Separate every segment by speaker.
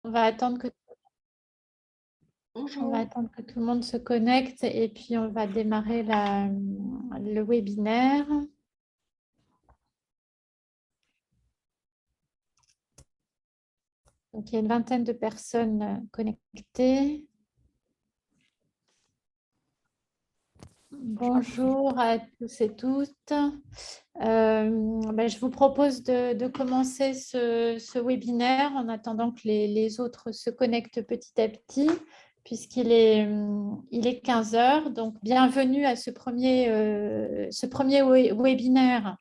Speaker 1: On va attendre que, on va
Speaker 2: Bonjour.
Speaker 1: attendre que tout le monde se connecte et puis on va démarrer le webinaire. Donc, il y a une vingtaine de personnes connectées. Bonjour à tous et toutes. Je vous propose de commencer ce webinaire en attendant que les autres se connectent petit à petit, il est 15 heures. Donc, bienvenue à ce premier webinaire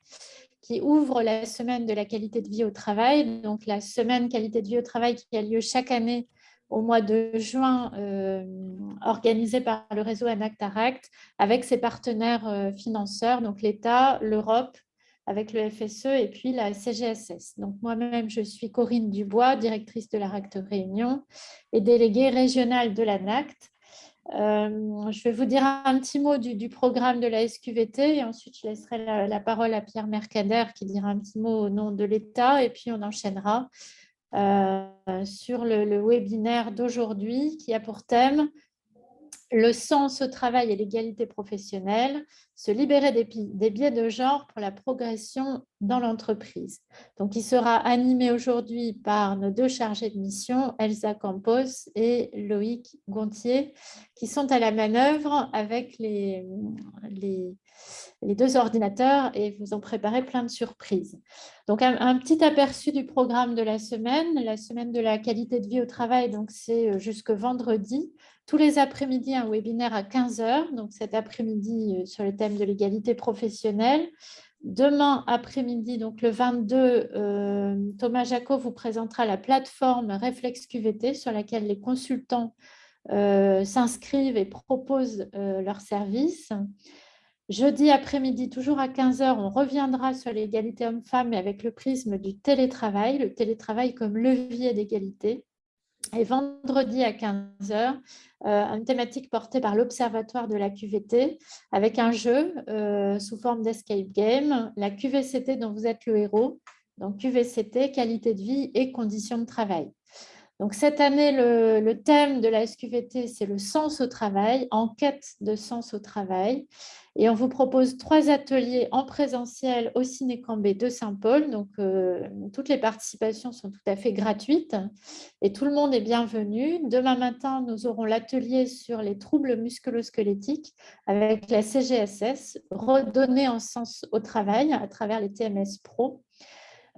Speaker 1: qui ouvre la semaine de la qualité de vie au travail. Donc, la semaine qualité de vie au travail qui a lieu chaque année au mois de juin, organisée par le réseau Anactaract avec ses partenaires financeurs, donc l'État, l'Europe, avec le FSE et puis la CGSS. Donc moi-même, je suis Corinne Dubois, directrice de la RACT Réunion et déléguée régionale de l'ANACT. Je vais vous dire un petit mot du programme de la SQVT et ensuite je laisserai la parole à Pierre Mercader qui dira un petit mot au nom de l'État et puis on enchaînera sur le webinaire d'aujourd'hui qui a pour thème le sens au travail et l'égalité professionnelle, se libérer des biais de genre pour la progression dans l'entreprise. Donc, il sera animé aujourd'hui par nos deux chargés de mission, Elsa Campos et Loïc Gontier, qui sont à la manœuvre avec les deux ordinateurs et vous ont préparé plein de surprises. Donc, un petit aperçu du programme de la semaine de la qualité de vie au travail, donc c'est jusque vendredi. Tous les après-midi, un webinaire à 15 heures, donc cet après-midi sur le thème de l'égalité professionnelle. Demain après-midi, donc le 22, Thomas Jacot vous présentera la plateforme Réflexe QVT sur laquelle les consultants s'inscrivent et proposent leurs services. Jeudi après-midi, toujours à 15 heures, on reviendra sur l'égalité homme-femme, mais avec le prisme du télétravail, le télétravail comme levier d'égalité. Et vendredi à 15 heures, une thématique portée par l'Observatoire de la QVT avec un jeu sous forme d'escape game, la QVCT dont vous êtes le héros. Donc QVCT, qualité de vie et conditions de travail. Donc cette année, le thème de la SQVT, c'est le sens au travail, en quête de sens au travail. Et on vous propose 3 ateliers en présentiel au Ciné-Cambé de Saint-Paul. Donc toutes les participations sont tout à fait gratuites et tout le monde est bienvenu. Demain matin, nous aurons l'atelier sur les troubles musculo-squelettiques avec la CGSS, redonner un sens au travail à travers les TMS Pro.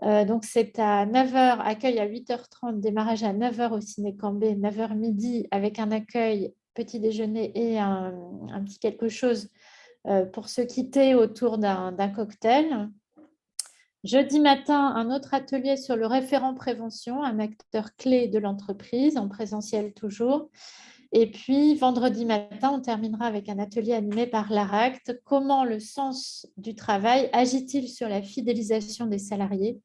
Speaker 1: Donc, c'est à 9 heures, accueil à 8h30, démarrage à 9 heures au Ciné-Cambé, 9 heures midi, avec un accueil, petit déjeuner et un petit quelque chose pour se quitter autour d'un cocktail. Jeudi matin, un autre atelier sur le référent prévention, un acteur clé de l'entreprise, en présentiel toujours. Et puis, vendredi matin, on terminera avec un atelier animé par l'ARACT. Comment le sens du travail agit-il sur la fidélisation des salariés?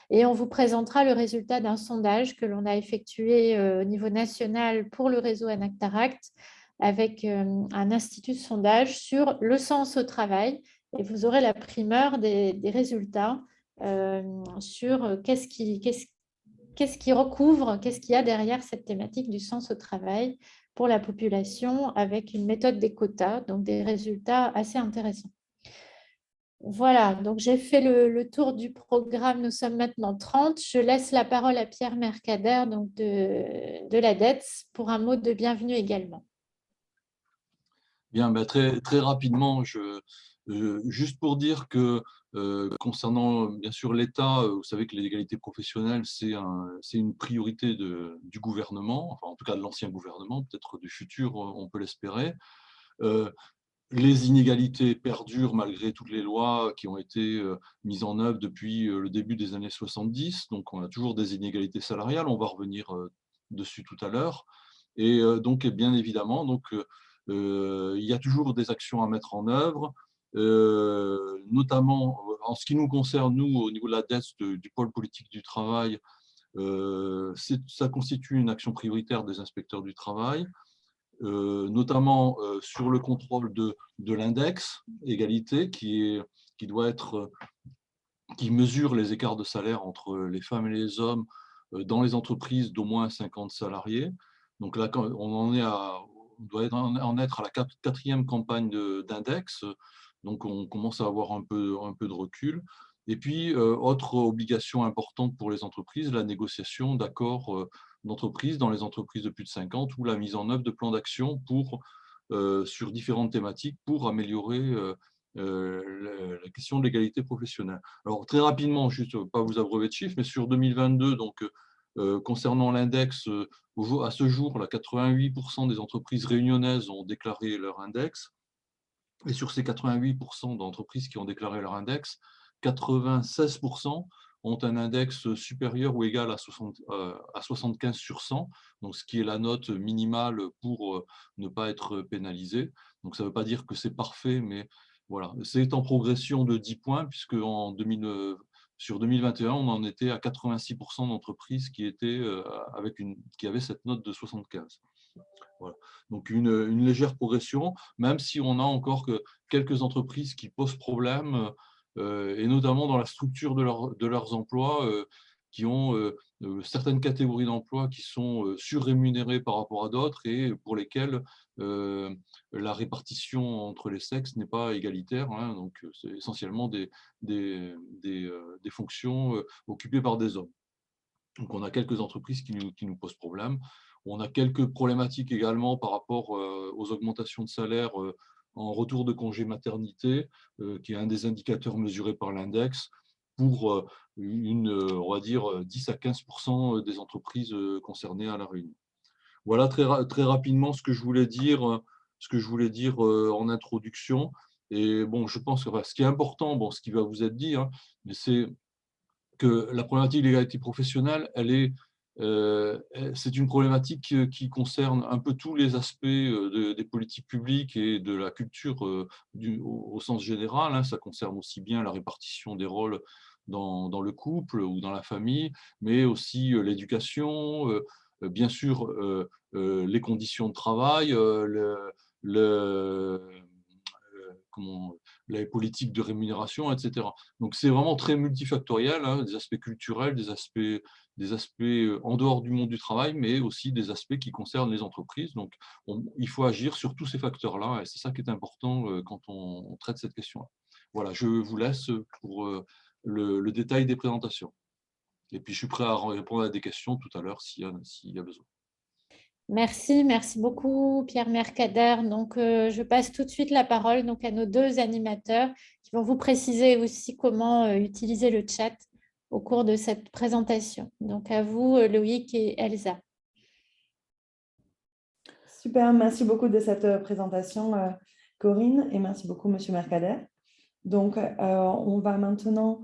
Speaker 1: Et on vous présentera le résultat d'un sondage que l'on a effectué au niveau national pour le réseau Anactaract avec un institut de sondage sur le sens au travail. Et vous aurez la primeur des résultats sur qu'est-ce qui recouvre, qu'est-ce qu'il y a derrière cette thématique du sens au travail pour la population avec une méthode des quotas, donc des résultats assez intéressants. Voilà, donc j'ai fait le tour du programme. Nous sommes maintenant 30. Je laisse la parole à Pierre Mercader donc de l'ADETS pour un mot de bienvenue également.
Speaker 3: Bien, très, très rapidement, juste pour dire que concernant bien sûr l'État, vous savez que l'égalité professionnelle, c'est une priorité du gouvernement, enfin en tout cas de l'ancien gouvernement, peut-être du futur, on peut l'espérer. Les inégalités perdurent malgré toutes les lois qui ont été mises en œuvre depuis le début des années 70. Donc, on a toujours des inégalités salariales. On va revenir dessus tout à l'heure. Et donc, bien évidemment, il y a toujours des actions à mettre en œuvre, notamment en ce qui nous concerne, nous, au niveau de la DES, du pôle politique du travail. Ça constitue une action prioritaire des inspecteurs du travail. Notamment sur le contrôle de l'index égalité qui mesure les écarts de salaire entre les femmes et les hommes dans les entreprises d'au moins 50 salariés. Donc là, on doit en être à la quatrième campagne d'index, donc on commence à avoir un peu de recul. Et puis, autre obligation importante pour les entreprises, la négociation d'accords d'entreprise dans les entreprises de plus de 50 ou la mise en œuvre de plans d'action sur différentes thématiques pour améliorer la question de l'égalité professionnelle. Alors, très rapidement, juste pas vous abreuver de chiffres, mais sur 2022, donc, concernant l'index, à ce jour, 88% des entreprises réunionnaises ont déclaré leur index. Et sur ces 88% d'entreprises qui ont déclaré leur index, 96% ont un index supérieur ou égal à 75 sur 100, donc ce qui est la note minimale pour ne pas être pénalisé. Donc ça ne veut pas dire que c'est parfait, mais voilà, c'est en progression de 10 points, puisque sur 2021, on en était à 86% d'entreprises qui avaient cette note de 75. Voilà. Donc une légère progression, même si on a encore quelques entreprises qui posent problème, et notamment dans la structure de leurs emplois, qui ont certaines catégories d'emplois qui sont surrémunérées par rapport à d'autres et pour lesquelles la répartition entre les sexes n'est pas égalitaire. Hein, donc c'est essentiellement des fonctions occupées par des hommes. Donc on a quelques entreprises qui nous posent problème. On a quelques problématiques également par rapport aux augmentations de salaire en retour de congé maternité, qui est un des indicateurs mesurés par l'index, pour on va dire 10 à 15% des entreprises concernées à La Réunion. Voilà très rapidement ce que je voulais dire en introduction. Et bon, je pense que ce qui est important, bon, ce qui va vous être dit, hein, mais c'est que la problématique de l'égalité professionnelle, c'est une problématique qui concerne un peu tous les aspects des politiques publiques et de la culture au sens général. Hein. Ça concerne aussi bien la répartition des rôles dans le couple ou dans la famille, mais aussi l'éducation, bien sûr les conditions de travail, les politiques de rémunération, etc. Donc c'est vraiment très multifactoriel, hein, des aspects culturels, des aspects en dehors du monde du travail, mais aussi des aspects qui concernent les entreprises. Donc il faut agir sur tous ces facteurs-là, et c'est ça qui est important quand on traite cette question-là. Voilà, je vous laisse pour le détail des présentations. Et puis je suis prêt à répondre à des questions tout à l'heure s'il y a besoin.
Speaker 1: Merci beaucoup Pierre Mercader. Donc, je passe tout de suite la parole donc, à nos deux animateurs qui vont vous préciser aussi comment utiliser le chat au cours de cette présentation. Donc, à vous Loïc et Elsa.
Speaker 2: Super, merci beaucoup de cette présentation Corinne et merci beaucoup Monsieur Mercader. Donc, on va maintenant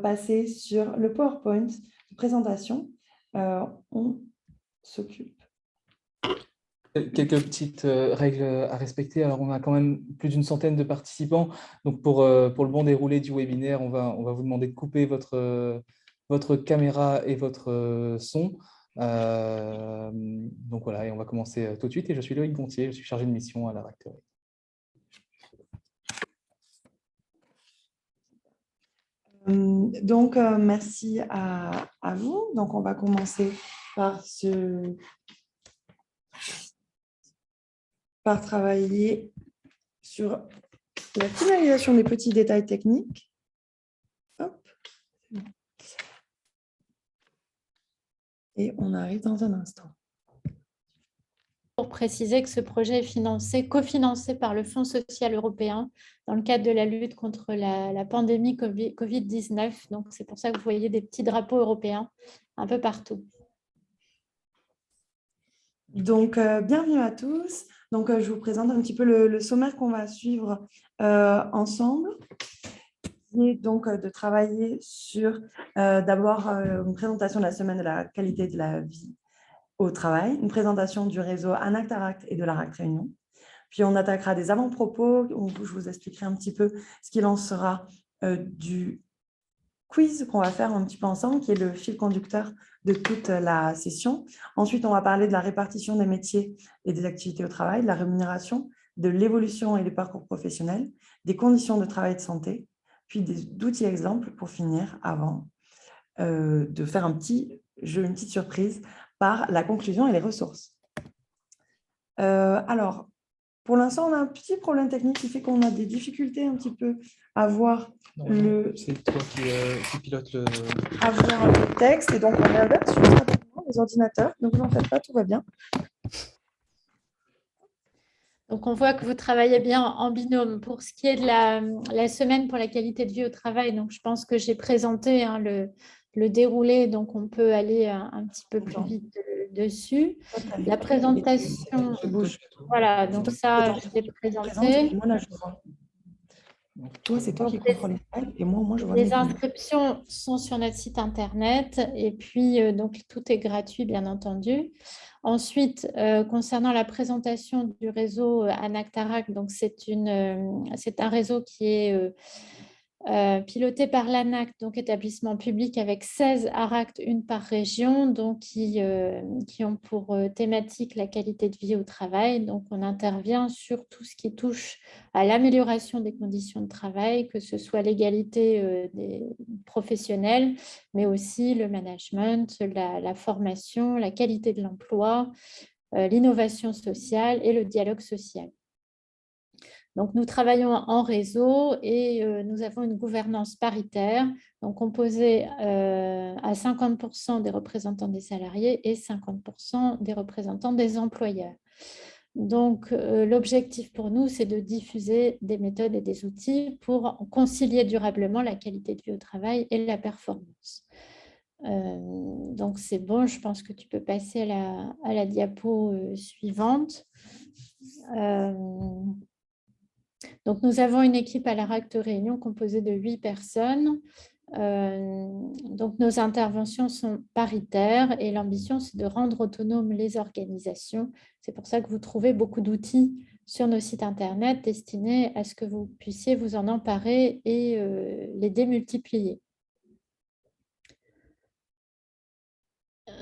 Speaker 2: passer sur le PowerPoint de présentation. On s'occupe.
Speaker 4: Quelques petites règles à respecter. Alors, on a quand même plus d'une centaine de participants. Donc, pour le bon déroulé du webinaire, on va vous demander de couper votre caméra et votre son. Donc, voilà, et on va commencer tout de suite. Et je suis Loïc Gontier, je suis chargé de mission à la Rectory.
Speaker 2: Donc, merci à vous. Donc, on va commencer par travailler sur la finalisation des petits détails techniques. Hop. Et on arrive dans un instant.
Speaker 1: Pour préciser que ce projet est cofinancé par le Fonds social européen dans le cadre de la lutte contre la pandémie Covid-19. Donc, c'est pour ça que vous voyez des petits drapeaux européens un peu partout.
Speaker 2: Donc, bienvenue à tous. Donc, je vous présente un petit peu le sommaire qu'on va suivre ensemble. Et donc, de travailler sur d'abord une présentation de la semaine de la qualité de la vie au travail, une présentation du réseau ANACT-ARACT et de la RACT Réunion. Puis, on attaquera des avant-propos où je vous expliquerai un petit peu ce qu'il en sera du quiz qu'on va faire un petit peu ensemble, qui est le fil conducteur de toute la session. Ensuite, on va parler de la répartition des métiers et des activités au travail, de la rémunération, de l'évolution et des parcours professionnels, des conditions de travail et de santé, puis d'outils exemples pour finir avant de faire un petit jeu, une petite surprise par la conclusion et les ressources. Alors, pour l'instant, on a un petit problème technique qui fait qu'on a des difficultés un petit peu à voir
Speaker 4: c'est toi qui pilote
Speaker 2: avoir le texte. Et donc, on inverse sur les ordinateurs. Ne vous en faites pas, tout va bien.
Speaker 1: Donc, on voit que vous travaillez bien en binôme. Pour ce qui est de la semaine pour la qualité de vie au travail, donc je pense que j'ai présenté hein, le déroulé, donc on peut aller un petit peu plus vite dessus. La présentation, voilà, donc ça, je l'ai présenté.
Speaker 2: Moi, là, je vois. Toi, c'est toi qui contrôles les slides et moi, je vois
Speaker 1: les inscriptions sont sur notre site internet et puis donc tout est gratuit, bien entendu. Ensuite, concernant la présentation du réseau Anactarac, donc c'est un réseau qui est piloté par l'ANAC, donc établissement public avec 16 ARACT, une par région, donc qui ont pour thématique la qualité de vie au travail. Donc, on intervient sur tout ce qui touche à l'amélioration des conditions de travail, que ce soit l'égalité des professionnels, mais aussi le management, la formation, la qualité de l'emploi, l'innovation sociale et le dialogue social. Donc, nous travaillons en réseau et nous avons une gouvernance paritaire, donc composée à 50% des représentants des salariés et 50% des représentants des employeurs. Donc, l'objectif pour nous, c'est de diffuser des méthodes et des outils pour concilier durablement la qualité de vie au travail et la performance. Donc, c'est bon, je pense que tu peux passer à la diapo suivante. Donc, nous avons une équipe à l'ARACT Réunion composée de 8 personnes. Donc, nos interventions sont paritaires et l'ambition, c'est de rendre autonomes les organisations. C'est pour ça que vous trouvez beaucoup d'outils sur nos sites internet destinés à ce que vous puissiez vous en emparer et les démultiplier.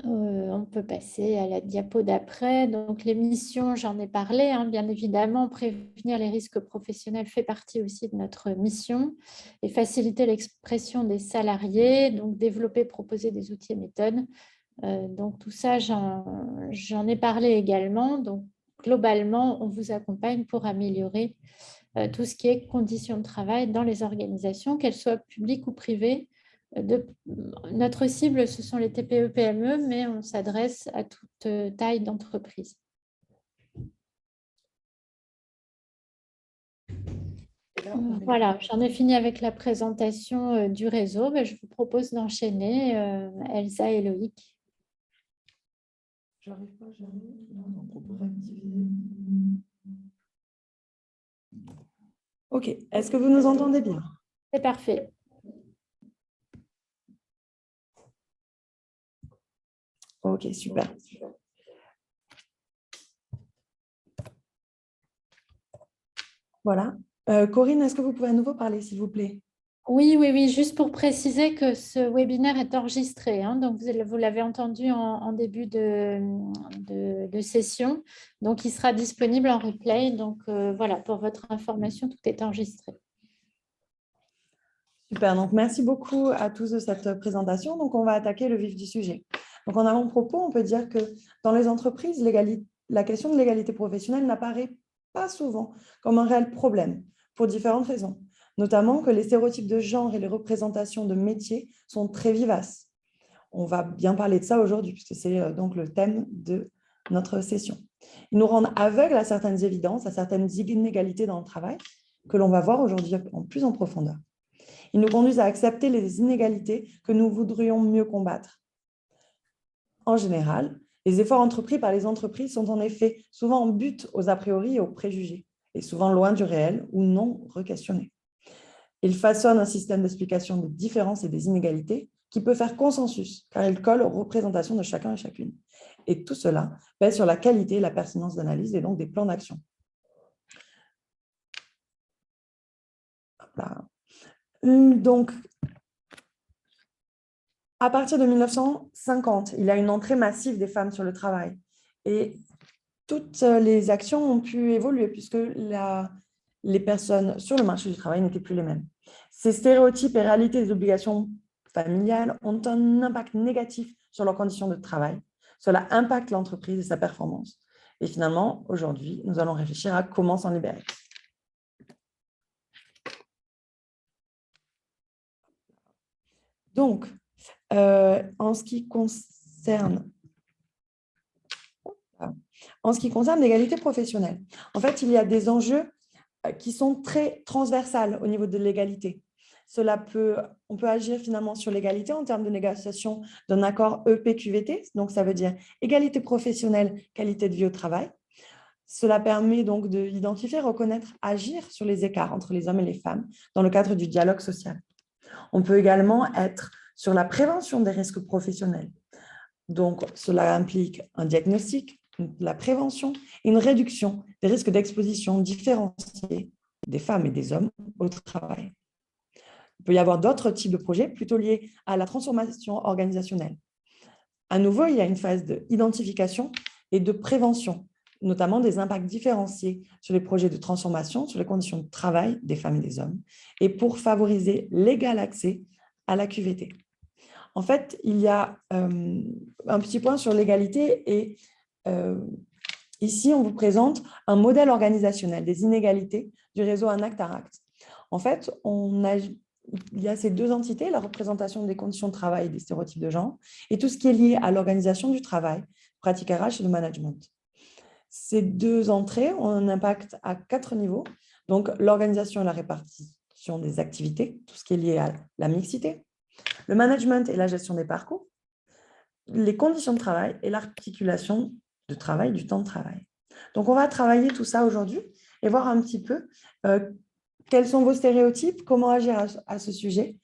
Speaker 1: On peut passer à la diapo d'après. Donc, les missions, j'en ai parlé, hein, bien évidemment. Prévenir les risques professionnels fait partie aussi de notre mission et faciliter l'expression des salariés, donc développer, proposer des outils et méthodes. Donc, tout ça, j'en ai parlé également. Donc, globalement, on vous accompagne pour améliorer tout ce qui est conditions de travail dans les organisations, qu'elles soient publiques ou privées. Notre cible, ce sont les TPE-PME, mais on s'adresse à toute taille d'entreprise. Voilà, j'en ai fini avec la présentation du réseau. Mais je vous propose d'enchaîner, Elsa et Loïc.
Speaker 2: J'arrive pas, Ok, est-ce que vous nous entendez bien?
Speaker 1: C'est parfait.
Speaker 2: Ok, super. Voilà. Corinne, est-ce que vous pouvez à nouveau parler, s'il vous plaît?
Speaker 1: Oui, juste pour préciser que ce webinaire est enregistré, hein, donc vous l'avez entendu en début de session, donc il sera disponible en replay. Donc voilà, pour votre information, tout est enregistré.
Speaker 2: Super, donc merci beaucoup à tous de cette présentation. Donc on va attaquer le vif du sujet. Donc en avant-propos, on peut dire que dans les entreprises, la question de l'égalité professionnelle n'apparaît pas souvent comme un réel problème pour différentes raisons, notamment que les stéréotypes de genre et les représentations de métiers sont très vivaces. On va bien parler de ça aujourd'hui, puisque c'est donc le thème de notre session. Ils nous rendent aveugles à certaines évidences, à certaines inégalités dans le travail, que l'on va voir aujourd'hui plus en profondeur. Ils nous conduisent à accepter les inégalités que nous voudrions mieux combattre. En général, les efforts entrepris par les entreprises sont en effet souvent en butte aux a priori et aux préjugés, et souvent loin du réel ou non re-questionnés. Ils façonnent un système d'explication des différences et des inégalités qui peut faire consensus, car il colle aux représentations de chacun et chacune. Et tout cela pèse sur la qualité et la pertinence d'analyse et donc des plans d'action. Donc, à partir de 1950, il y a une entrée massive des femmes sur le travail. Et toutes les actions ont pu évoluer puisque les personnes sur le marché du travail n'étaient plus les mêmes. Ces stéréotypes et réalités des obligations familiales ont un impact négatif sur leurs conditions de travail. Cela impacte l'entreprise et sa performance. Et finalement, aujourd'hui, nous allons réfléchir à comment s'en libérer. Donc, en ce qui concerne l'égalité professionnelle, en fait, il y a des enjeux qui sont très transversales au niveau de l'égalité. On peut agir finalement sur l'égalité en termes de négociation d'un accord EPQVT, donc ça veut dire égalité professionnelle, qualité de vie au travail. Cela permet donc d'identifier, reconnaître, agir sur les écarts entre les hommes et les femmes dans le cadre du dialogue social. On peut également être sur la prévention des risques professionnels. Donc, cela implique un diagnostic, la prévention et une réduction des risques d'exposition différenciés des femmes et des hommes au travail. Il peut y avoir d'autres types de projets plutôt liés à la transformation organisationnelle. À nouveau, il y a une phase d'identification et de prévention, notamment des impacts différenciés sur les projets de transformation, sur les conditions de travail des femmes et des hommes, et pour favoriser l'égal accès à la QVT. En fait, il y a un petit point sur l'égalité et ici, on vous présente un modèle organisationnel des inégalités du réseau Un Acte à Acte. En fait, il y a ces deux entités, la représentation des conditions de travail et des stéréotypes de genre, et tout ce qui est lié à l'organisation du travail, pratique RH et le management. Ces deux entrées ont un impact à 4 niveaux, donc l'organisation et la répartition des activités, tout ce qui est lié à la mixité, le management et la gestion des parcours, les conditions de travail et l'articulation de travail, du temps de travail. Donc, on va travailler tout ça aujourd'hui et voir un petit peu quels sont vos stéréotypes, comment agir à ce sujet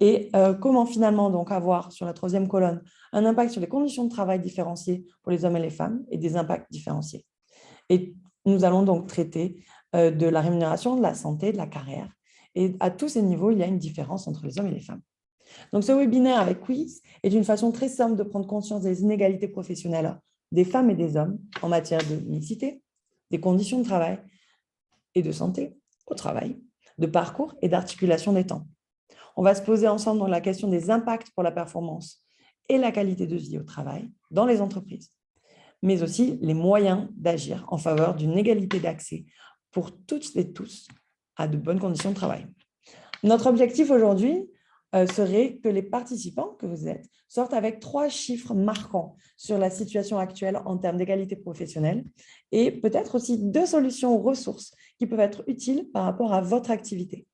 Speaker 2: et comment finalement donc avoir sur la 3e colonne un impact sur les conditions de travail différenciées pour les hommes et les femmes et des impacts différenciés. Et nous allons donc traiter de la rémunération, de la santé, de la carrière. Et à tous ces niveaux, il y a une différence entre les hommes et les femmes. Donc, ce webinaire avec quiz est une façon très simple de prendre conscience des inégalités professionnelles des femmes et des hommes en matière de mixité, des conditions de travail et de santé au travail, de parcours et d'articulation des temps. On va se poser ensemble dans la question des impacts pour la performance et la qualité de vie au travail dans les entreprises, mais aussi les moyens d'agir en faveur d'une égalité d'accès pour toutes et tous à de bonnes conditions de travail. Notre objectif aujourd'hui serait que les participants que vous êtes sortent avec 3 chiffres marquants sur la situation actuelle en termes d'égalité professionnelle et peut-être aussi 2 solutions ou ressources qui peuvent être utiles par rapport à votre activité.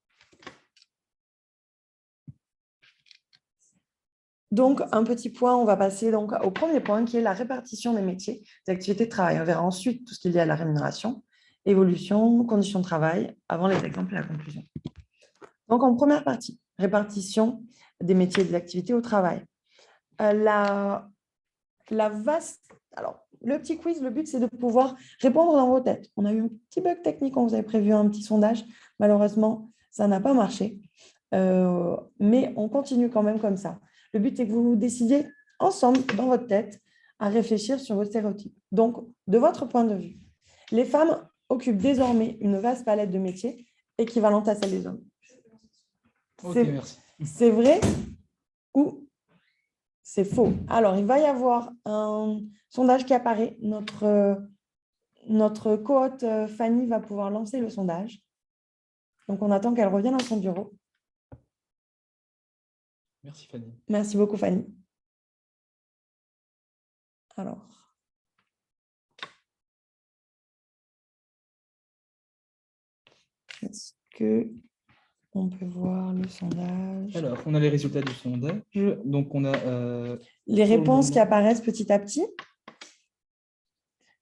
Speaker 2: Donc, un petit point, on va passer donc au premier point qui est la répartition des métiers, des activités de travail. On verra ensuite tout ce qui est lié à la rémunération, évolution, conditions de travail, avant les exemples et la conclusion. Donc, en première partie, répartition des métiers et des activités au travail. Alors, le petit quiz, le but, c'est de pouvoir répondre dans vos têtes. On a eu un petit bug technique quand vous avez prévu un petit sondage. Malheureusement, ça n'a pas marché, mais on continue quand même comme ça. Le but, c'est que vous décidiez ensemble, dans votre tête, à réfléchir sur vos stéréotypes. Donc, de votre point de vue, les femmes occupent désormais une vaste palette de métiers équivalente à celle des hommes.
Speaker 4: Ok, merci.
Speaker 2: C'est vrai ou c'est faux? Alors, il va y avoir un sondage qui apparaît. Notre co-hôte Fanny va pouvoir lancer le sondage. Donc, on attend qu'elle revienne dans son bureau.
Speaker 4: Merci Fanny.
Speaker 2: Merci beaucoup Fanny. Alors. Est-ce qu'on peut voir le sondage?
Speaker 4: Alors, on a les résultats du sondage. Donc, on a
Speaker 2: les réponses qui apparaissent petit à petit.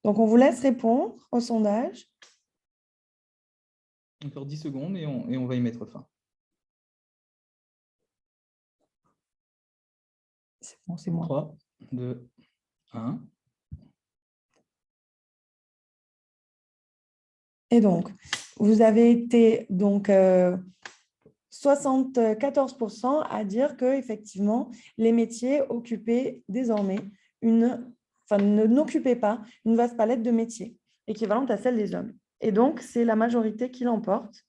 Speaker 2: Donc, on vous laisse répondre au sondage.
Speaker 4: Encore 10 secondes et on va y mettre fin.
Speaker 2: C'est bon, c'est moi.
Speaker 4: 3, 2, 1.
Speaker 2: Et donc, vous avez été 74% à dire que effectivement, les métiers occupaient désormais n'occupaient pas une vaste palette de métiers équivalente à celle des hommes. Et donc, c'est la majorité qui l'emporte.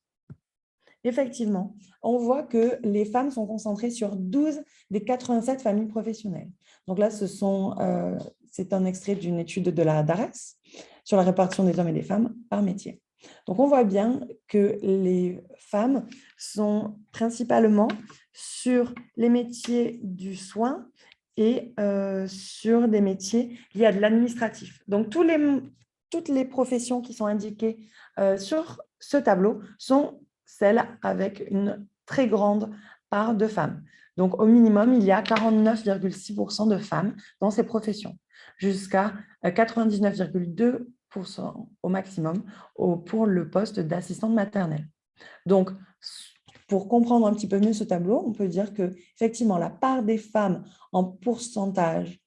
Speaker 2: effectivement, on voit que les femmes sont concentrées sur 12 des 87 familles professionnelles. Donc là, c'est un extrait d'une étude de la DARES sur la répartition des hommes et des femmes par métier. Donc, on voit bien que les femmes sont principalement sur les métiers du soin et sur des métiers liés à de l'administratif. Donc, toutes les professions qui sont indiquées sur ce tableau sont celles avec une très grande part de femmes. Donc, au minimum, il y a 49,6% de femmes dans ces professions, jusqu'à 99,2% au maximum pour le poste d'assistante maternelle. Donc, pour comprendre un petit peu mieux ce tableau, on peut dire que effectivement, la part des femmes en pourcentage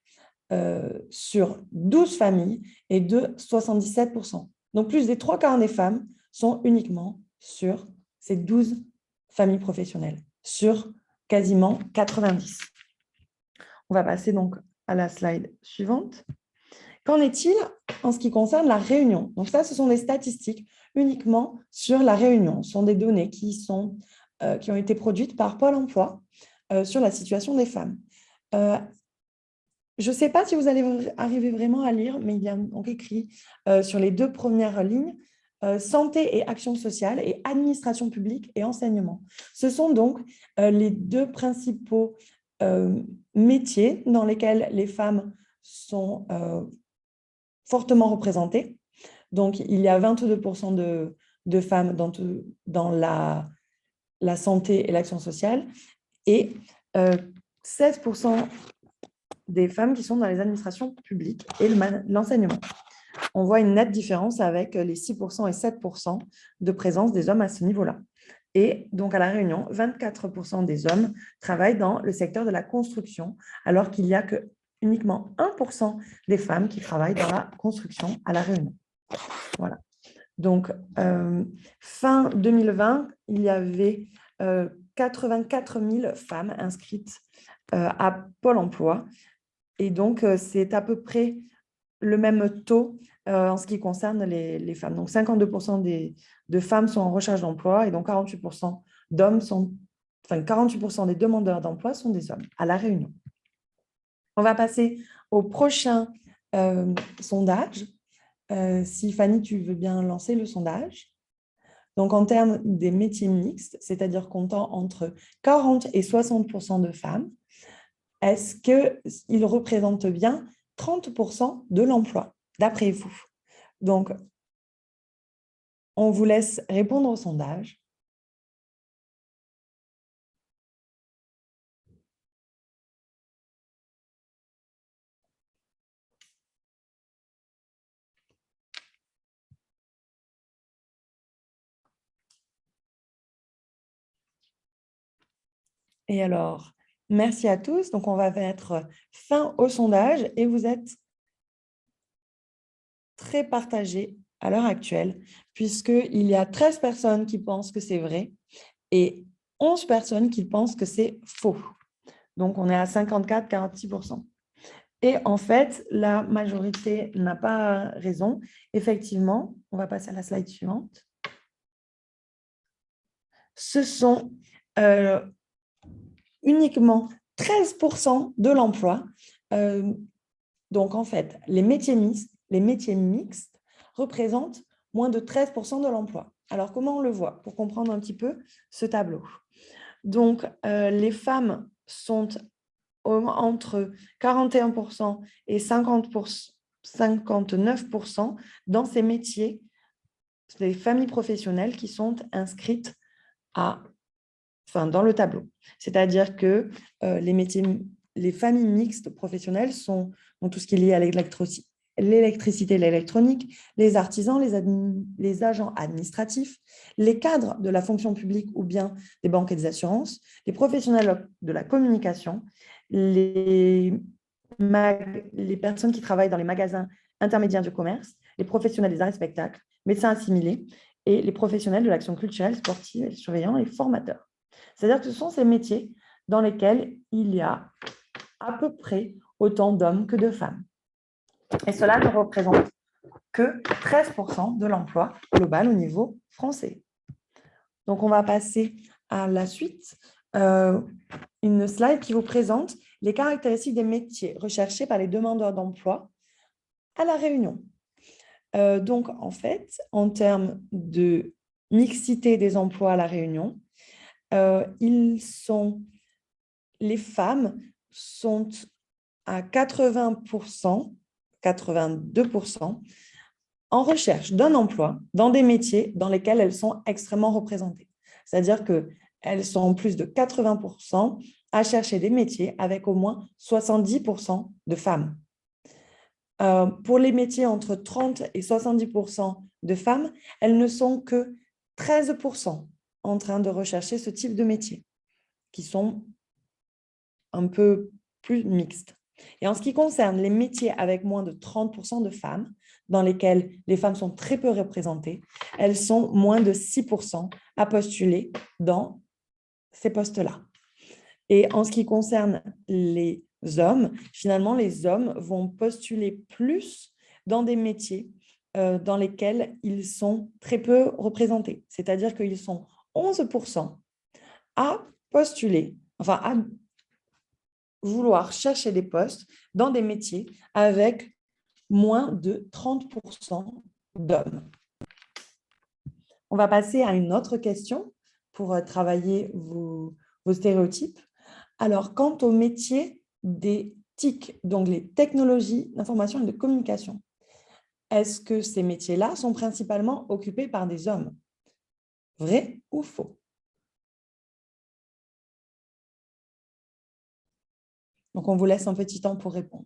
Speaker 2: sur 12 familles est de 77%. Donc, plus des 3/4 des femmes sont uniquement sur ces 12 familles professionnelles, sur quasiment 90. On va passer donc à la slide suivante. Qu'en est-il en ce qui concerne la Réunion? Donc ça, ce sont des statistiques uniquement sur la Réunion. Ce sont des données qui ont été produites par Pôle emploi sur la situation des femmes. Je ne sais pas si vous allez arriver vraiment à lire, mais il y a donc écrit sur les 2 premières lignes santé et action sociale et administration publique et enseignement. Ce sont donc les 2 principaux métiers dans lesquels les femmes sont fortement représentées. Donc, il y a 22% de femmes dans la santé et l'action sociale et 16% des femmes qui sont dans les administrations publiques et l'enseignement. On voit une nette différence avec les 6% et 7% de présence des hommes à ce niveau-là. Et donc, à La Réunion, 24% des hommes travaillent dans le secteur de la construction, alors qu'il n'y a que uniquement 1% des femmes qui travaillent dans la construction à La Réunion. Voilà. Donc, fin 2020, il y avait 84 000 femmes inscrites à Pôle emploi. Et donc, c'est à peu près le même taux en ce qui concerne les femmes. Donc, 52% de femmes sont en recherche d'emploi et donc 48% d'hommes enfin 48% des demandeurs d'emploi sont des hommes à La Réunion. On va passer au prochain sondage. Si Fanny, tu veux bien lancer le sondage. Donc, en termes des métiers mixtes, c'est-à-dire comptant entre 40 et 60% de femmes, est-ce qu'ils représentent bien 30% de l'emploi, d'après vous? Donc, on vous laisse répondre au sondage. Et alors, merci à tous. Donc, on va mettre fin au sondage et vous êtes très partagés à l'heure actuelle, puisqu'il y a 13 personnes qui pensent que c'est vrai et 11 personnes qui pensent que c'est faux. Donc, on est à 54-46%. Et en fait, la majorité n'a pas raison. Effectivement, on va passer à la slide suivante. Ce sont uniquement 13% de l'emploi. Donc, en fait, les métiers mixtes représentent moins de 13% de l'emploi. Alors, comment on le voit pour comprendre un petit peu ce tableau? Donc, les femmes sont entre 41% et 59% dans ces métiers, les familles professionnelles qui sont inscrites dans le tableau. C'est-à-dire que les familles mixtes professionnelles sont tout ce qui est lié à l'électricité, l'électronique, les artisans, les agents administratifs, les cadres de la fonction publique ou bien des banques et des assurances, les professionnels de la communication, les personnes qui travaillent dans les magasins intermédiaires du commerce, les professionnels des arts et spectacles, médecins assimilés et les professionnels de l'action culturelle, sportive, les surveillants et formateurs. C'est-à-dire que ce sont ces métiers dans lesquels il y a à peu près autant d'hommes que de femmes. Et cela ne représente que 13% de l'emploi global au niveau français. Donc, on va passer à la suite. Une slide qui vous présente les caractéristiques des métiers recherchés par les demandeurs d'emploi à La Réunion. Donc, en fait, en termes de mixité des emplois à La Réunion, les femmes sont à 80%, 82% en recherche d'un emploi dans des métiers dans lesquels elles sont extrêmement représentées. C'est-à-dire qu'elles sont plus de 80% à chercher des métiers avec au moins 70% de femmes. Pour les métiers entre 30 et 70% de femmes, elles ne sont que 13% en train de rechercher ce type de métier, qui sont un peu plus mixtes. Et en ce qui concerne les métiers avec moins de 30% de femmes, dans lesquels les femmes sont très peu représentées, elles sont moins de 6% à postuler dans ces postes-là. Et en ce qui concerne les hommes, finalement, les hommes vont postuler plus dans des métiers dans lesquels ils sont très peu représentés. C'est-à-dire qu'ils sont 11% à postuler, enfin à vouloir chercher des postes dans des métiers avec moins de 30% d'hommes. On va passer à une autre question pour travailler vos stéréotypes. Alors, quant au métier des TIC, donc les technologies d'information et de communication, est-ce que ces métiers-là sont principalement occupés par des hommes? Vrai ou faux? Donc, on vous laisse un petit temps pour répondre.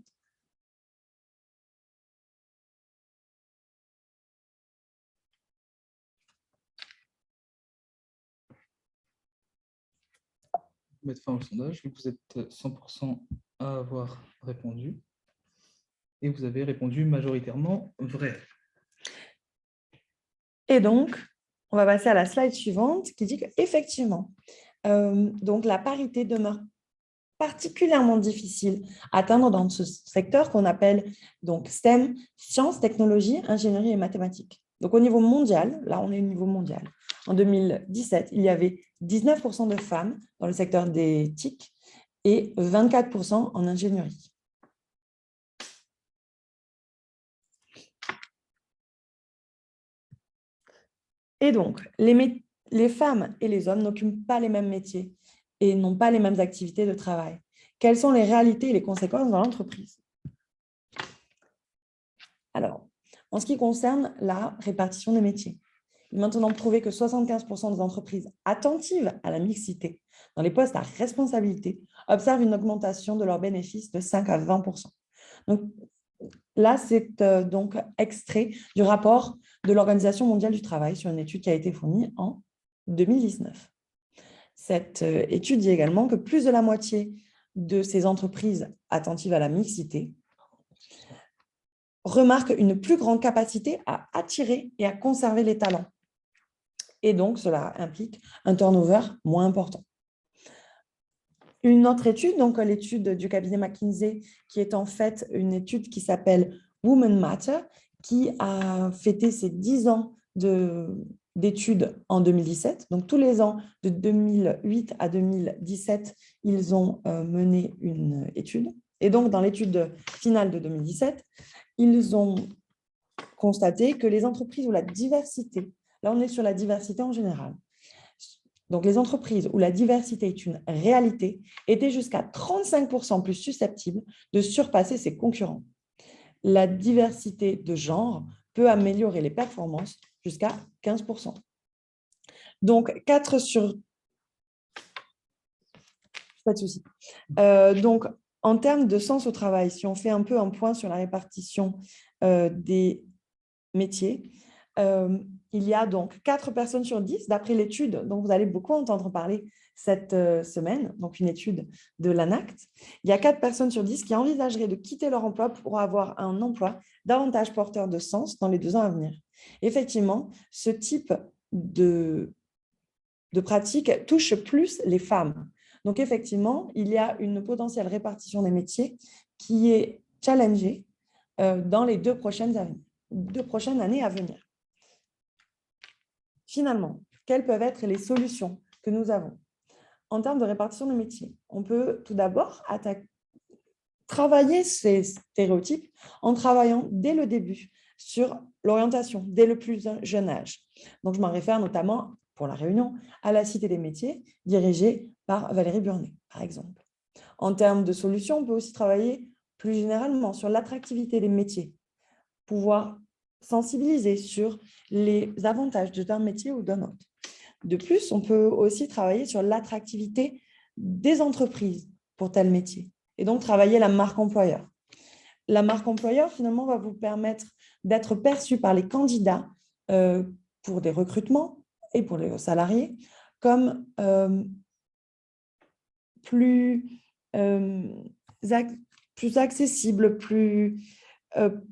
Speaker 4: Mettre fin au sondage. Vous êtes 100% à avoir répondu. Et vous avez répondu majoritairement vrai.
Speaker 2: Et donc, on va passer à la slide suivante qui dit qu'effectivement, donc la parité demeure particulièrement difficile à atteindre dans ce secteur qu'on appelle donc STEM, sciences, technologies, ingénierie et mathématiques. Donc au niveau mondial, là on est au niveau mondial, en 2017, il y avait 19% de femmes dans le secteur des TIC et 24% en ingénierie. Et donc, les femmes et les hommes n'occupent pas les mêmes métiers et n'ont pas les mêmes activités de travail. Quelles sont les réalités et les conséquences dans l'entreprise? Alors, en ce qui concerne la répartition des métiers, il est maintenant prouvé que 75% des entreprises attentives à la mixité dans les postes à responsabilité observent une augmentation de leurs bénéfices de 5 à 20%. Donc, là, c'est donc extrait du rapport de l'Organisation mondiale du travail sur une étude qui a été fournie en 2019. Cette étude dit également que plus de la moitié de ces entreprises attentives à la mixité remarquent une plus grande capacité à attirer et à conserver les talents. Et donc, cela implique un turnover moins important. Une autre étude, donc l'étude du cabinet McKinsey, qui est en fait une étude qui s'appelle Women Matter, qui a fêté ses 10 ans d'études en 2017. Donc, tous les ans, de 2008 à 2017, ils ont mené une étude. Et donc, dans l'étude finale de 2017, ils ont constaté que les entreprises où la diversité, là on est sur la diversité en général, donc les entreprises où la diversité est une réalité étaient jusqu'à 35% plus susceptibles de surpasser ses concurrents. La diversité de genre peut améliorer les performances jusqu'à 15%. Donc, 4 sur... Pas de souci. Donc, en termes de sens au travail, si on fait un peu un point sur la répartition des métiers, il y a donc 4 personnes sur 10, d'après l'étude dont vous allez beaucoup entendre parler cette semaine, donc une étude de l'ANACT. Il y a 4 personnes sur 10 qui envisageraient de quitter leur emploi pour avoir un emploi davantage porteur de sens dans les 2 ans à venir. Effectivement, ce type de pratique touche plus les femmes. Donc, effectivement, il y a une potentielle répartition des métiers qui est challengée dans les 2 prochaines années à venir. Finalement, quelles peuvent être les solutions que nous avons? En termes de répartition de métiers, on peut tout d'abord travailler ces stéréotypes en travaillant dès le début sur l'orientation, dès le plus jeune âge. Donc, je m'en réfère notamment, pour la Réunion, à la Cité des métiers, dirigée par Valérie Burnet, par exemple. En termes de solutions, on peut aussi travailler plus généralement sur l'attractivité des métiers, pouvoir sensibiliser sur les avantages d'un métier ou d'un autre. De plus, on peut aussi travailler sur l'attractivité des entreprises pour tel métier et donc travailler la marque employeur. La marque employeur, finalement, va vous permettre d'être perçu par les candidats pour des recrutements et pour les salariés comme plus accessible, plus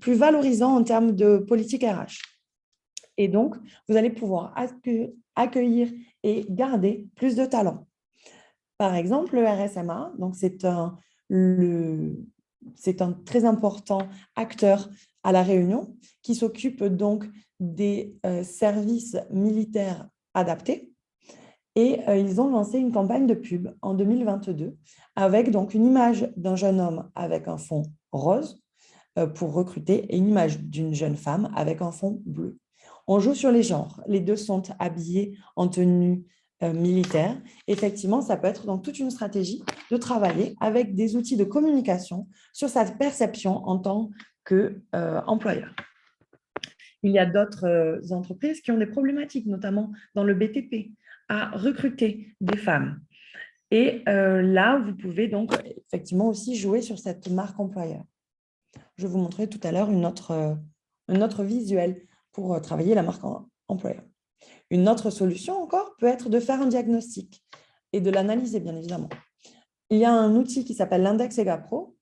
Speaker 2: valorisant en termes de politique RH. Et donc, vous allez pouvoir accueillir et garder plus de talents. Par exemple, le RSMA, donc c'est un très important acteur à La Réunion qui s'occupe donc des services militaires adaptés. Et ils ont lancé une campagne de pub en 2022 avec donc une image d'un jeune homme avec un fond rose pour recruter et une image d'une jeune femme avec un fond bleu. On joue sur les genres. Les deux sont habillés en tenue militaire. Effectivement, ça peut être donc toute une stratégie de travailler avec des outils de communication sur sa perception en tant qu'employeur. Il y a d'autres entreprises qui ont des problématiques, notamment dans le BTP, à recruter des femmes. Et là, vous pouvez donc effectivement aussi jouer sur cette marque employeur. Je vous montrerai tout à l'heure un autre visuel pour travailler la marque employeur. Une autre solution encore peut être de faire un diagnostic et de l'analyser, bien évidemment. Il y a un outil qui s'appelle l'index EGAPRO,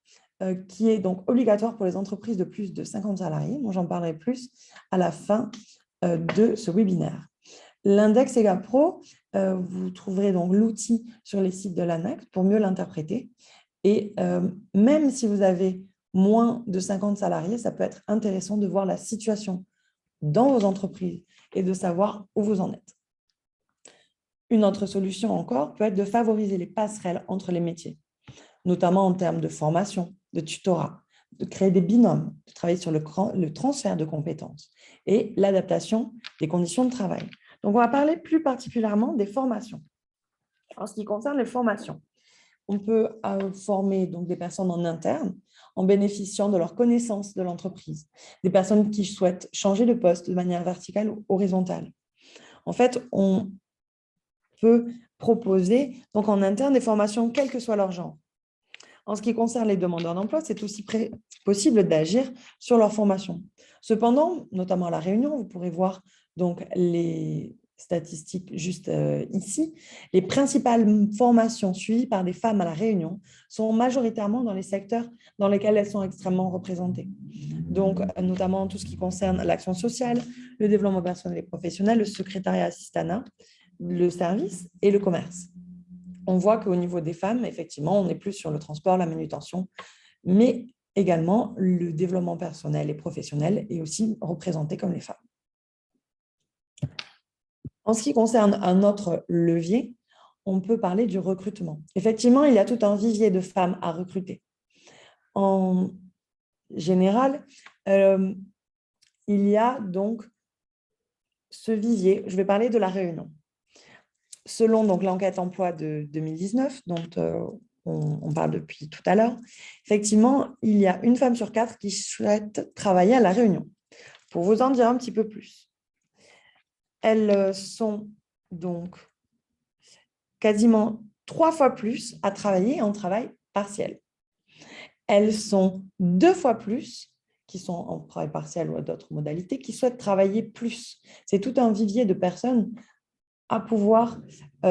Speaker 2: qui est donc obligatoire pour les entreprises de plus de 50 salariés. Moi, j'en parlerai plus à la fin de ce webinaire. L'index EGAPRO, vous trouverez donc l'outil sur les sites de l'ANACT pour mieux l'interpréter. Et même si vous avez moins de 50 salariés, ça peut être intéressant de voir la situation dans vos entreprises et de savoir où vous en êtes. Une autre solution encore peut être de favoriser les passerelles entre les métiers, notamment en termes de formation, de tutorat, de créer des binômes, de travailler sur le transfert de compétences et l'adaptation des conditions de travail. Donc, on va parler plus particulièrement des formations. En ce qui concerne les formations, on peut former donc des personnes en interne en bénéficiant de leur connaissance de l'entreprise, des personnes qui souhaitent changer de poste de manière verticale ou horizontale. En fait, on peut proposer donc en interne des formations, quel que soit leur genre. En ce qui concerne les demandeurs d'emploi, c'est aussi possible d'agir sur leur formation. Cependant, notamment à La Réunion, vous pourrez voir donc les statistiques juste ici. Les principales formations suivies par des femmes à La Réunion sont majoritairement dans les secteurs dans lesquels elles sont extrêmement représentées. Donc, notamment tout ce qui concerne l'action sociale, le développement personnel et professionnel, le secrétariat assistanat, le service et le commerce. On voit qu'au niveau des femmes, effectivement, on est plus sur le transport, la manutention, mais également le développement personnel et professionnel est aussi représenté comme les femmes. En ce qui concerne un autre levier, on peut parler du recrutement. Effectivement, il y a tout un vivier de femmes à recruter. En général, il y a donc ce vivier, je vais parler de La Réunion. Selon l'enquête emploi de 2019, dont on parle depuis tout à l'heure, effectivement, il y a une femme sur 4 qui souhaite travailler à La Réunion. Pour vous en dire un petit peu plus, elles sont donc quasiment 3 fois plus à travailler en travail partiel. Elles sont 2 fois plus qui sont en travail partiel ou à d'autres modalités, qui souhaitent travailler plus. C'est tout un vivier de personnes à pouvoir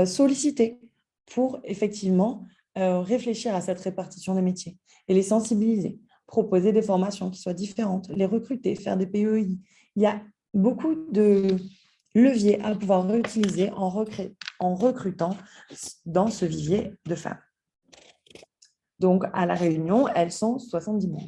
Speaker 2: solliciter pour effectivement réfléchir à cette répartition des métiers et les sensibiliser, proposer des formations qui soient différentes, les recruter, faire des PEI. Il y a beaucoup de leviers à pouvoir réutiliser en recrutant dans ce vivier de femmes. Donc, à La Réunion, elles sont 70 000.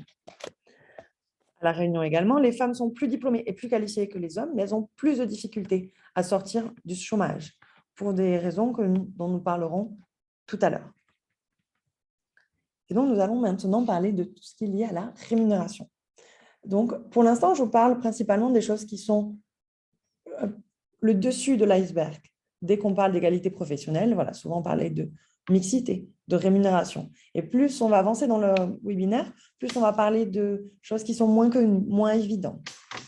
Speaker 2: La Réunion également, les femmes sont plus diplômées et plus qualifiées que les hommes, mais elles ont plus de difficultés à sortir du chômage pour des raisons dont nous parlerons tout à l'heure. Et donc, nous allons maintenant parler de tout ce qui est lié à la rémunération. Donc, pour l'instant, je vous parle principalement des choses qui sont le dessus de l'iceberg. Dès qu'on parle d'égalité professionnelle, voilà, souvent on parlait de mixité, de rémunération. Et plus on va avancer dans le webinaire, plus on va parler de choses qui sont moins connues, moins évidentes.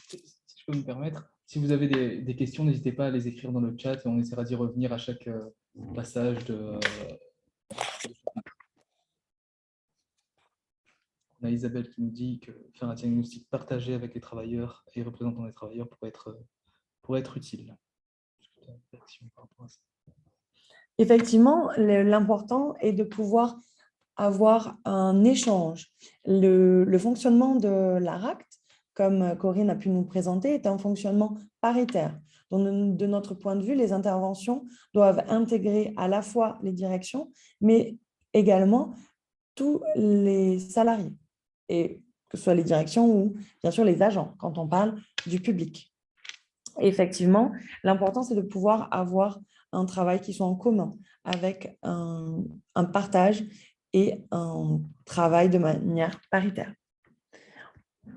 Speaker 4: Si je peux me permettre, si vous avez des questions, n'hésitez pas à les écrire dans le chat et on essaiera d'y revenir à chaque passage de... On a Isabelle qui nous dit que faire un diagnostic partagé avec les travailleurs et les représentants des travailleurs pourrait être utile.
Speaker 2: Effectivement, l'important est de pouvoir avoir un échange. Le fonctionnement de l'ARACT, comme Corinne a pu nous présenter, est un fonctionnement paritaire. Donc, de notre point de vue, les interventions doivent intégrer à la fois les directions, mais également tous les salariés, et que ce soit les directions ou bien sûr les agents, quand on parle du public. Effectivement, l'important, c'est de pouvoir avoir un travail qui soit en commun, avec un partage et un travail de manière paritaire.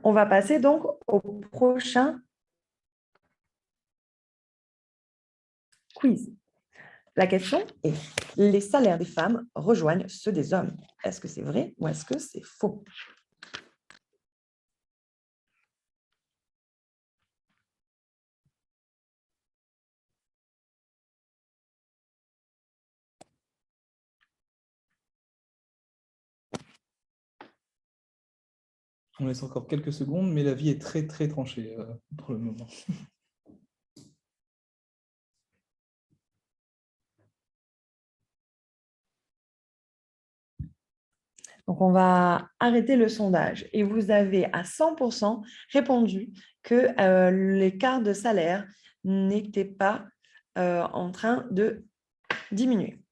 Speaker 2: On va passer donc au prochain quiz. La question est, les salaires des femmes rejoignent ceux des hommes. Est-ce que c'est vrai ou est-ce que c'est faux?
Speaker 4: On laisse encore quelques secondes, mais l'avis est très, très tranché pour le moment.
Speaker 2: Donc, on va arrêter le sondage. Et vous avez à 100% répondu que l'écart de salaire n'était pas en train de diminuer.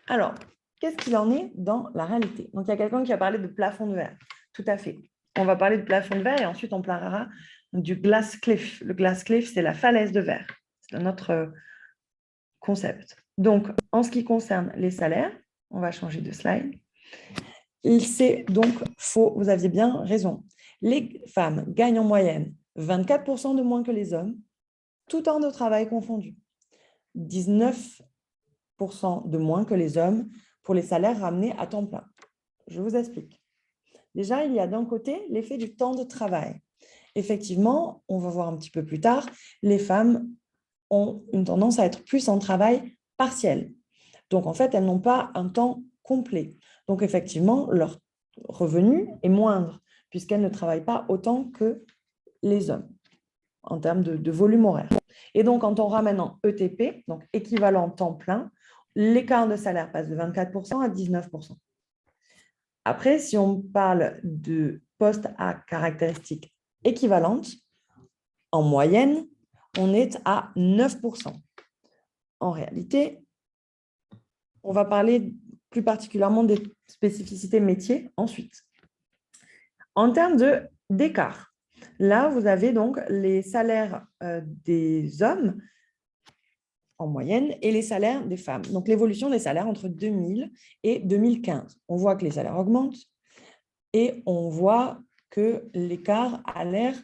Speaker 2: Alors, qu'est-ce qu'il en est dans la réalité? Donc, il y a quelqu'un qui a parlé de plafond de verre. Tout à fait. On va parler de plafond de verre et ensuite on parlera du glass cliff. Le glass cliff, c'est la falaise de verre. C'est notre concept. Donc, en ce qui concerne les salaires, on va changer de slide. C'est donc faux, vous aviez bien raison. Les femmes gagnent en moyenne 24% de moins que les hommes, tout temps de travail confondu. 19% de moins que les hommes pour les salaires ramenés à temps plein. Je vous explique. Déjà, il y a d'un côté l'effet du temps de travail. Effectivement, on va voir un petit peu plus tard, les femmes ont une tendance à être plus en travail partiel. Donc, en fait, elles n'ont pas un temps complet. Donc, effectivement, leur revenu est moindre puisqu'elles ne travaillent pas autant que les hommes en termes de volume horaire. Et donc, quand on ramène en ETP, donc équivalent temps plein, l'écart de salaire passe de 24% à 19%. Après, si on parle de postes à caractéristiques équivalentes, en moyenne, on est à 9%. En réalité, on va parler plus particulièrement des spécificités métiers ensuite. En termes d'écart, là, vous avez donc les salaires des hommes en moyenne et les salaires des femmes. Donc, l'évolution des salaires entre 2000 et 2015. On voit que les salaires augmentent et on voit que l'écart a l'air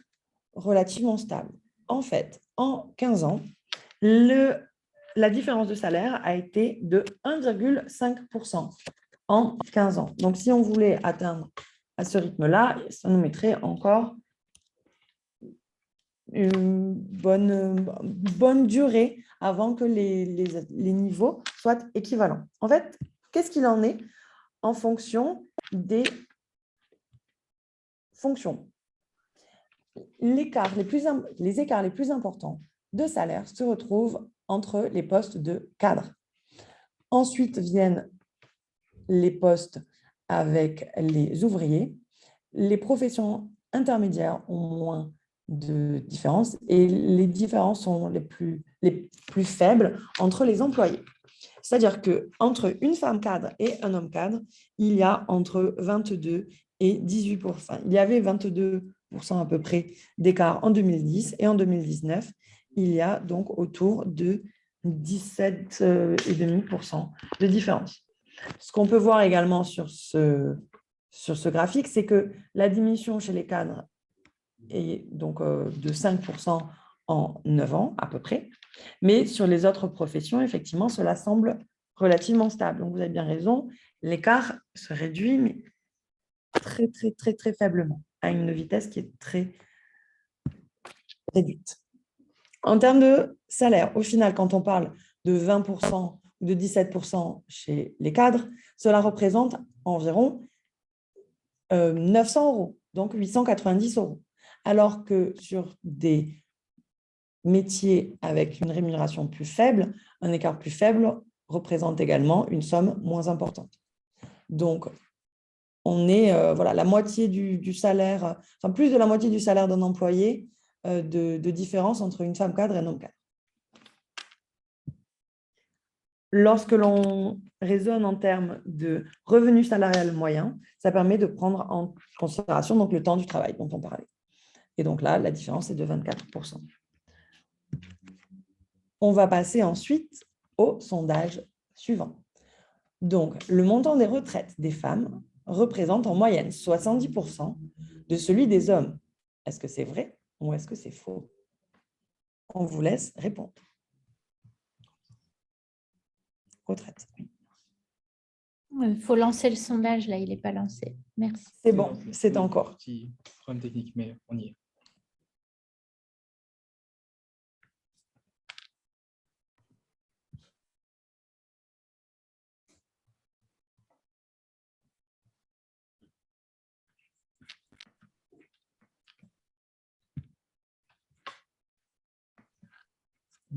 Speaker 2: relativement stable. En fait, en 15 ans, la différence de salaire a été de 1,5% en 15 ans. Donc, si on voulait atteindre à ce rythme-là, ça nous mettrait encore une bonne durée avant que les niveaux soient équivalents. En fait, qu'est-ce qu'il en est en fonction des fonctions? Les écarts les plus importants de salaire se retrouvent entre les postes de cadre. Ensuite viennent les postes avec les ouvriers. Les professions intermédiaires ont moins de différences et les différences sont les plus faibles entre les employés. C'est-à-dire qu'entre une femme cadre et un homme cadre, il y a entre 22 et 18%. Il y avait 22 à peu près d'écart en 2010 et en 2019, il y a donc autour de 17,5% de différence. Ce qu'on peut voir également sur ce graphique, c'est que la diminution chez les cadres est donc de 5% en 9 ans à peu près, mais sur les autres professions, effectivement, cela semble relativement stable. Donc, vous avez bien raison, l'écart se réduit, mais très, très, très, très faiblement, à une vitesse qui est très réduite. En termes de salaire, au final, quand on parle de 20% ou de 17% chez les cadres, cela représente environ 900 €, donc 890 €. Alors que sur des métiers avec une rémunération plus faible, un écart plus faible représente également une somme moins importante. Donc, on est voilà, la moitié du salaire, enfin plus de la moitié du salaire d'un employé de différence entre une femme cadre et un homme cadre. Lorsque l'on raisonne en termes de revenu salarial moyen, ça permet de prendre en considération donc, le temps du travail dont on parlait. Et donc là, la différence est de 24%. On va passer ensuite au sondage suivant. Donc, le montant des retraites des femmes représente en moyenne 70% de celui des hommes. Est-ce que c'est vrai ou est-ce que c'est faux? On vous laisse répondre. Retraite.
Speaker 1: Il faut lancer le sondage, là, il n'est pas lancé. Merci.
Speaker 2: C'est bon, c'est encore.
Speaker 4: Petit problème technique, mais on y est.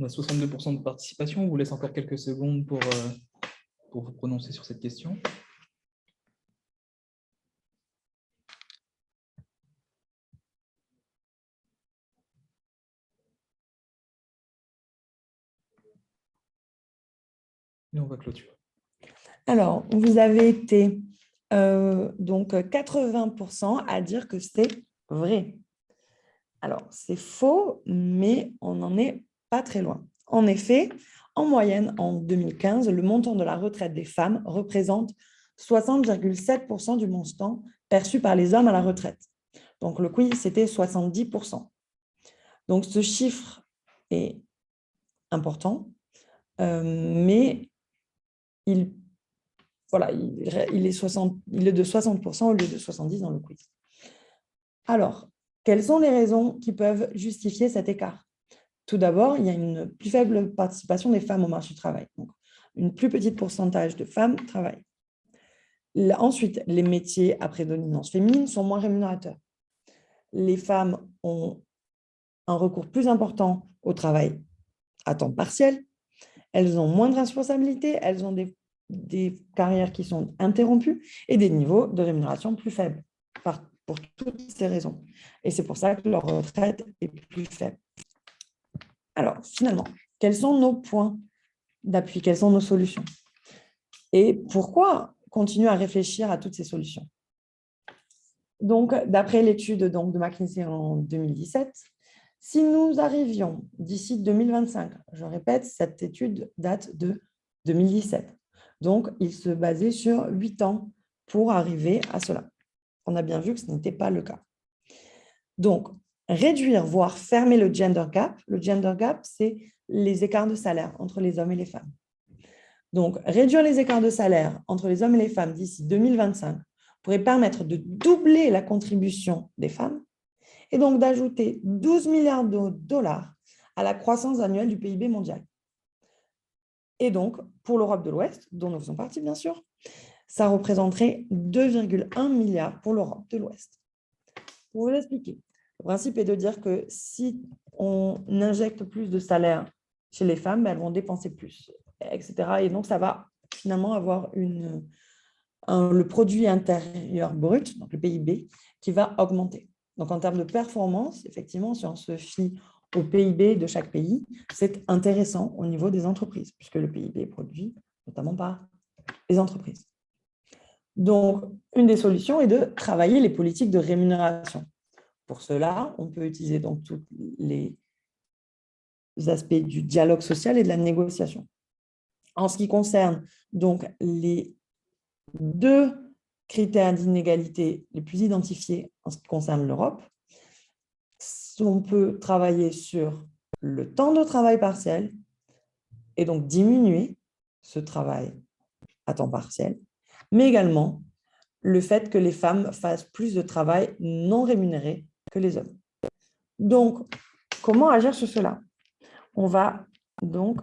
Speaker 4: On a 62% de participation. On vous laisse encore quelques secondes pour vous prononcer sur cette question. Et on va clôturer.
Speaker 2: Alors, vous avez été donc 80% à dire que c'est vrai. Alors, c'est faux, mais on n'en est pas très loin. En effet, en moyenne, en 2015, le montant de la retraite des femmes représente 60,7% du montant perçu par les hommes à la retraite. Donc, le quiz, c'était 70%. Donc, ce chiffre est important, mais il est de 60% au lieu de 70% dans le quiz. Alors, quelles sont les raisons qui peuvent justifier cet écart? Tout d'abord, il y a une plus faible participation des femmes au marché du travail. Donc, une plus petite pourcentage de femmes travaillent. Ensuite, les métiers à prédominance féminine sont moins rémunérateurs. Les femmes ont un recours plus important au travail à temps partiel. Elles ont moins de responsabilités, elles ont des carrières qui sont interrompues et des niveaux de rémunération plus faibles pour toutes ces raisons. Et c'est pour ça que leur retraite est plus faible. Alors, finalement, quels sont nos points d'appui? Quelles sont nos solutions? Et pourquoi continuer à réfléchir à toutes ces solutions? Donc, d'après l'étude de McKinsey en 2017, si nous arrivions d'ici 2025, je répète, cette étude date de 2017. Donc, il se basait sur 8 ans pour arriver à cela. On a bien vu que ce n'était pas le cas. Donc, réduire, voire fermer le gender gap. Le gender gap, c'est les écarts de salaire entre les hommes et les femmes. Donc, réduire les écarts de salaire entre les hommes et les femmes d'ici 2025 pourrait permettre de doubler la contribution des femmes et donc d'ajouter 12 milliards de dollars à la croissance annuelle du PIB mondial. Et donc, pour l'Europe de l'Ouest, dont nous faisons partie bien sûr, ça représenterait 2,1 milliards pour l'Europe de l'Ouest. Pour vous expliquer, le principe est de dire que si on injecte plus de salaire chez les femmes, elles vont dépenser plus, etc. Et donc, ça va finalement avoir le produit intérieur brut, donc le PIB, qui va augmenter. Donc, en termes de performance, effectivement, si on se fie au PIB de chaque pays, c'est intéressant au niveau des entreprises, puisque le PIB est produit notamment par les entreprises. Donc, une des solutions est de travailler les politiques de rémunération Pour cela, on peut utiliser donc tous les aspects du dialogue social et de la négociation. En ce qui concerne donc les 2 critères d'inégalité les plus identifiés en ce qui concerne l'Europe, on peut travailler sur le temps de travail partiel et donc diminuer ce travail à temps partiel, mais également le fait que les femmes fassent plus de travail non rémunéré que les hommes. Donc, comment agir sur cela? On va donc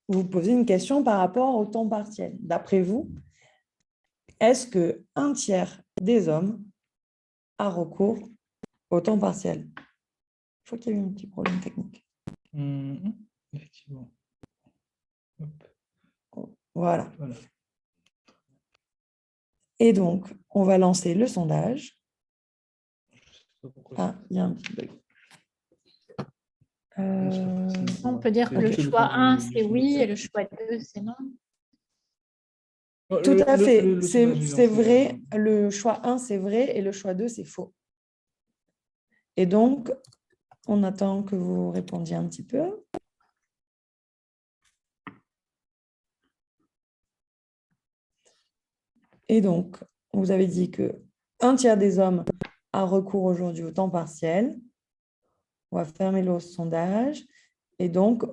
Speaker 2: vous poser une question par rapport au temps partiel. D'après vous, est-ce qu'un tiers des hommes a recours au temps partiel? Je crois qu'il y a eu un petit problème technique.
Speaker 4: Effectivement. Hop.
Speaker 2: Voilà.
Speaker 4: Voilà.
Speaker 2: Et donc, on va lancer le sondage. Ah, il y a un petit bug.
Speaker 1: On peut dire que le choix 1, c'est oui, et le choix 2, c'est non.
Speaker 2: Tout à fait, c'est vrai. Le choix 1, c'est vrai, et le choix 2, c'est faux. Et donc, on attend que vous répondiez un petit peu. Et donc, vous avez dit qu'un tiers des hommes a recours aujourd'hui au temps partiel. On va fermer le sondage. Et donc,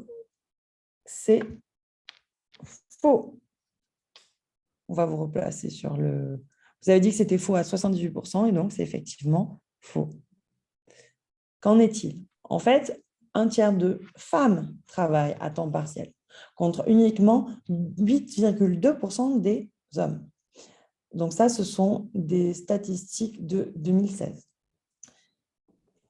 Speaker 2: c'est faux. On va vous replacer sur le... Vous avez dit que c'était faux à 78%, et donc c'est effectivement faux. Qu'en est-il? En fait, un tiers de femmes travaillent à temps partiel, contre uniquement 8,2% des hommes. Donc ça, ce sont des statistiques de 2016.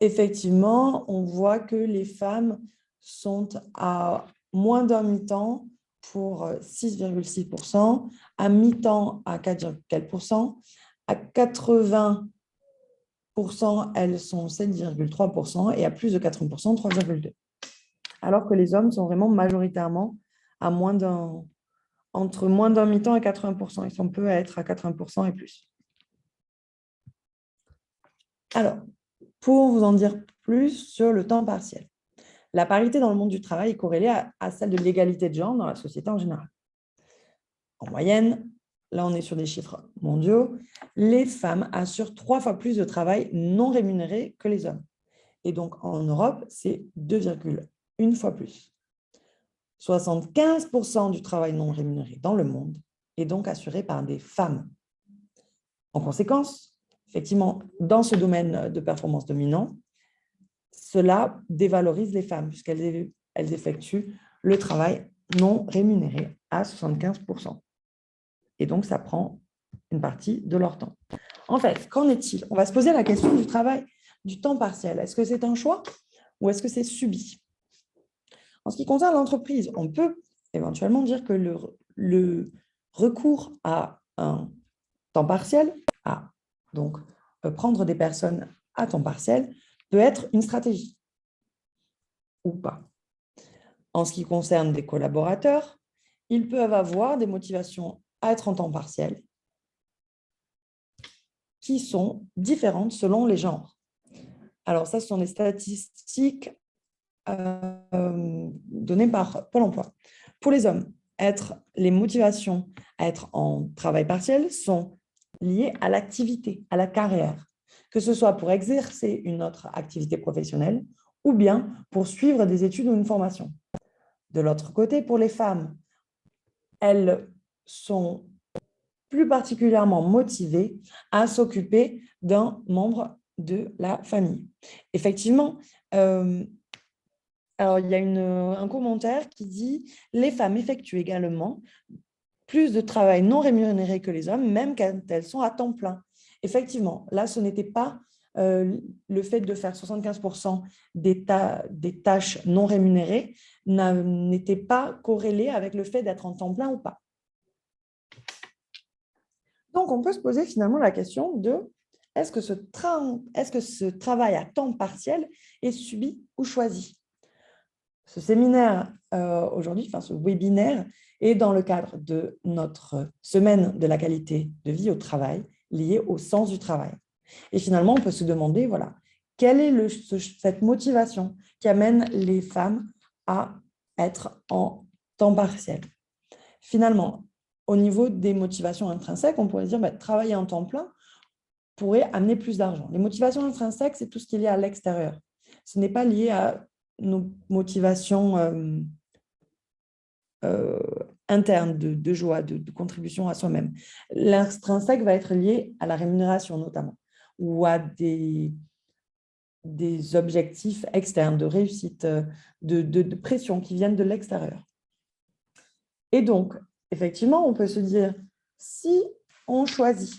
Speaker 2: Effectivement, on voit que les femmes sont à moins d'un mi-temps pour 6,6%, à mi-temps à 4,4%, à 80%, elles sont 7,3% et à plus de 80%, 3,2%. Alors que les hommes sont vraiment majoritairement à entre moins d'un mi-temps et 80%. Ils sont peu à être à 80% et plus. Alors, pour vous en dire plus sur le temps partiel, la parité dans le monde du travail est corrélée à celle de l'égalité de genre dans la société en général. En moyenne, là on est sur des chiffres mondiaux, les femmes assurent 3 fois plus de travail non rémunéré que les hommes. Et donc en Europe, c'est 2,1 fois plus. 75% du travail non rémunéré dans le monde est donc assuré par des femmes. En conséquence, effectivement, dans ce domaine de performance dominant, cela dévalorise les femmes puisqu'elles effectuent le travail non rémunéré à 75%. Et donc, ça prend une partie de leur temps. En fait, qu'en est-il? On va se poser la question du travail, du temps partiel. Est-ce que c'est un choix ou est-ce que c'est subi? En ce qui concerne l'entreprise, on peut éventuellement dire que le recours à un temps partiel, à donc prendre des personnes à temps partiel, peut être une stratégie ou pas. En ce qui concerne des collaborateurs, ils peuvent avoir des motivations à être en temps partiel qui sont différentes selon les genres. Alors ça, ce sont des statistiques données par Pôle emploi. Pour les hommes, les motivations à être en travail partiel sont liées à l'activité, à la carrière, que ce soit pour exercer une autre activité professionnelle ou bien pour suivre des études ou une formation. De l'autre côté, pour les femmes, elles sont plus particulièrement motivées à s'occuper d'un membre de la famille. Effectivement, alors il y a un commentaire qui dit « Les femmes effectuent également plus de travail non rémunéré que les hommes, même quand elles sont à temps plein. » Effectivement, là, ce n'était pas le fait de faire 75% des tâches non rémunérées n'était pas corrélé avec le fait d'être en temps plein ou pas. Donc, on peut se poser finalement la question de est-ce que ce travail à temps partiel est subi ou choisi? Ce séminaire aujourd'hui, ce webinaire, est dans le cadre de notre semaine de la qualité de vie au travail, liée au sens du travail. Et finalement, on peut se demander, voilà, quelle est cette motivation qui amène les femmes à être en temps partiel? Finalement, au niveau des motivations intrinsèques, on pourrait dire travailler en temps plein pourrait amener plus d'argent. Les motivations intrinsèques, c'est tout ce qui est lié à l'extérieur. Ce n'est pas lié à nos motivations internes de joie, de contribution à soi-même. L'intrinsèque va être lié à la rémunération notamment, ou à des objectifs externes de réussite, de pression qui viennent de l'extérieur. Et donc, effectivement, on peut se dire, si on choisit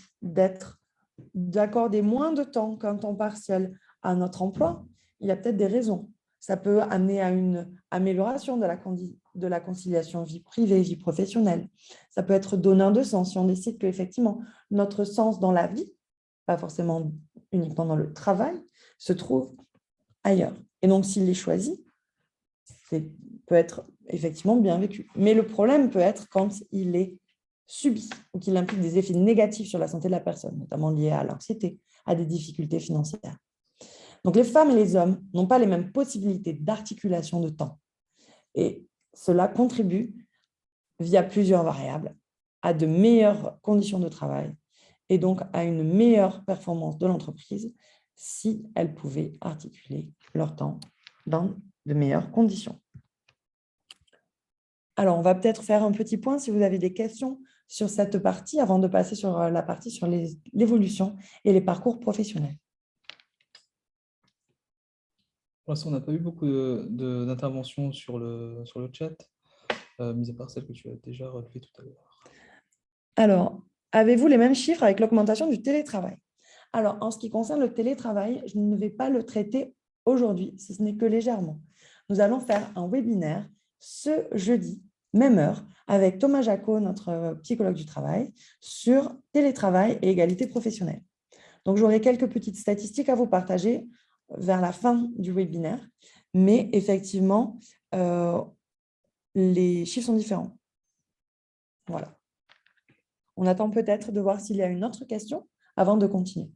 Speaker 2: d'accorder moins de temps qu'un temps partiel à notre emploi, il y a peut-être des raisons. Ça peut amener à une amélioration de la conciliation vie privée, vie professionnelle. Ça peut être donneur de sens si on décide qu'effectivement, notre sens dans la vie, pas forcément uniquement dans le travail, se trouve ailleurs. Et donc, s'il est choisi, peut être effectivement bien vécu. Mais le problème peut être quand il est subi ou qu'il implique des effets négatifs sur la santé de la personne, notamment liés à l'anxiété, à des difficultés financières. Donc, les femmes et les hommes n'ont pas les mêmes possibilités d'articulation de temps. Et cela contribue, via plusieurs variables, à de meilleures conditions de travail et donc à une meilleure performance de l'entreprise si elles pouvaient articuler leur temps dans de meilleures conditions. Alors, on va peut-être faire un petit point si vous avez des questions sur cette partie avant de passer sur la partie sur l'évolution et les parcours professionnels.
Speaker 4: Pour l'instant, on n'a pas eu beaucoup d'interventions sur le chat, mis à part celle que tu as déjà relevée tout à l'heure.
Speaker 2: Alors, avez-vous les mêmes chiffres avec l'augmentation du télétravail? Alors, en ce qui concerne le télétravail, je ne vais pas le traiter aujourd'hui, si ce n'est que légèrement. Nous allons faire un webinaire ce jeudi, même heure, avec Thomas Jacot, notre psychologue du travail, sur télétravail et égalité professionnelle. Donc, j'aurai quelques petites statistiques à vous partager vers la fin du webinaire, mais effectivement, les chiffres sont différents. Voilà. On attend peut-être de voir s'il y a une autre question avant de continuer.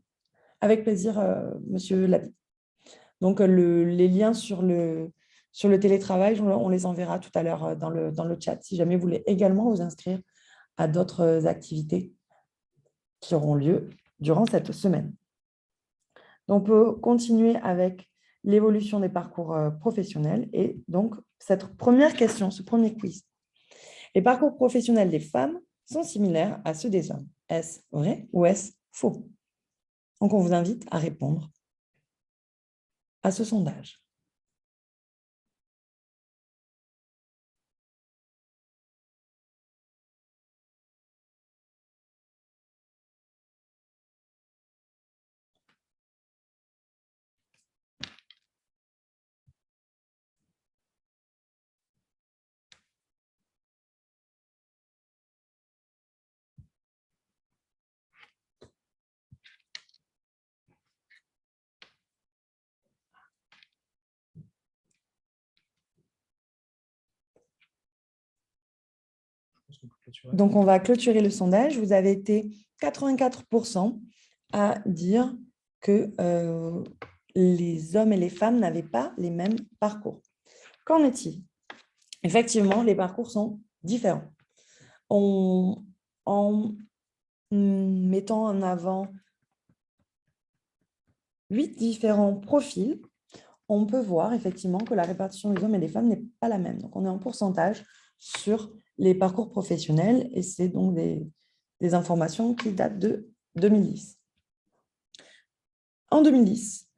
Speaker 2: Avec plaisir, Monsieur Labi. Donc, les liens sur le télétravail, on les enverra tout à l'heure dans le chat, si jamais vous voulez également vous inscrire à d'autres activités qui auront lieu durant cette semaine. Donc, on peut continuer avec l'évolution des parcours professionnels et donc cette première question, ce premier quiz. Les parcours professionnels des femmes sont similaires à ceux des hommes. Est-ce vrai ou est-ce faux? Donc, on vous invite à répondre à ce sondage. Donc, on va clôturer le sondage. Vous avez été 84% à dire que les hommes et les femmes n'avaient pas les mêmes parcours. Qu'en est-il? Effectivement, les parcours sont différents. En mettant en avant 8 différents profils, on peut voir effectivement que la répartition des hommes et des femmes n'est pas la même. Donc, on est en pourcentage sur les parcours professionnels et c'est donc des informations qui datent de 2010. En 2010,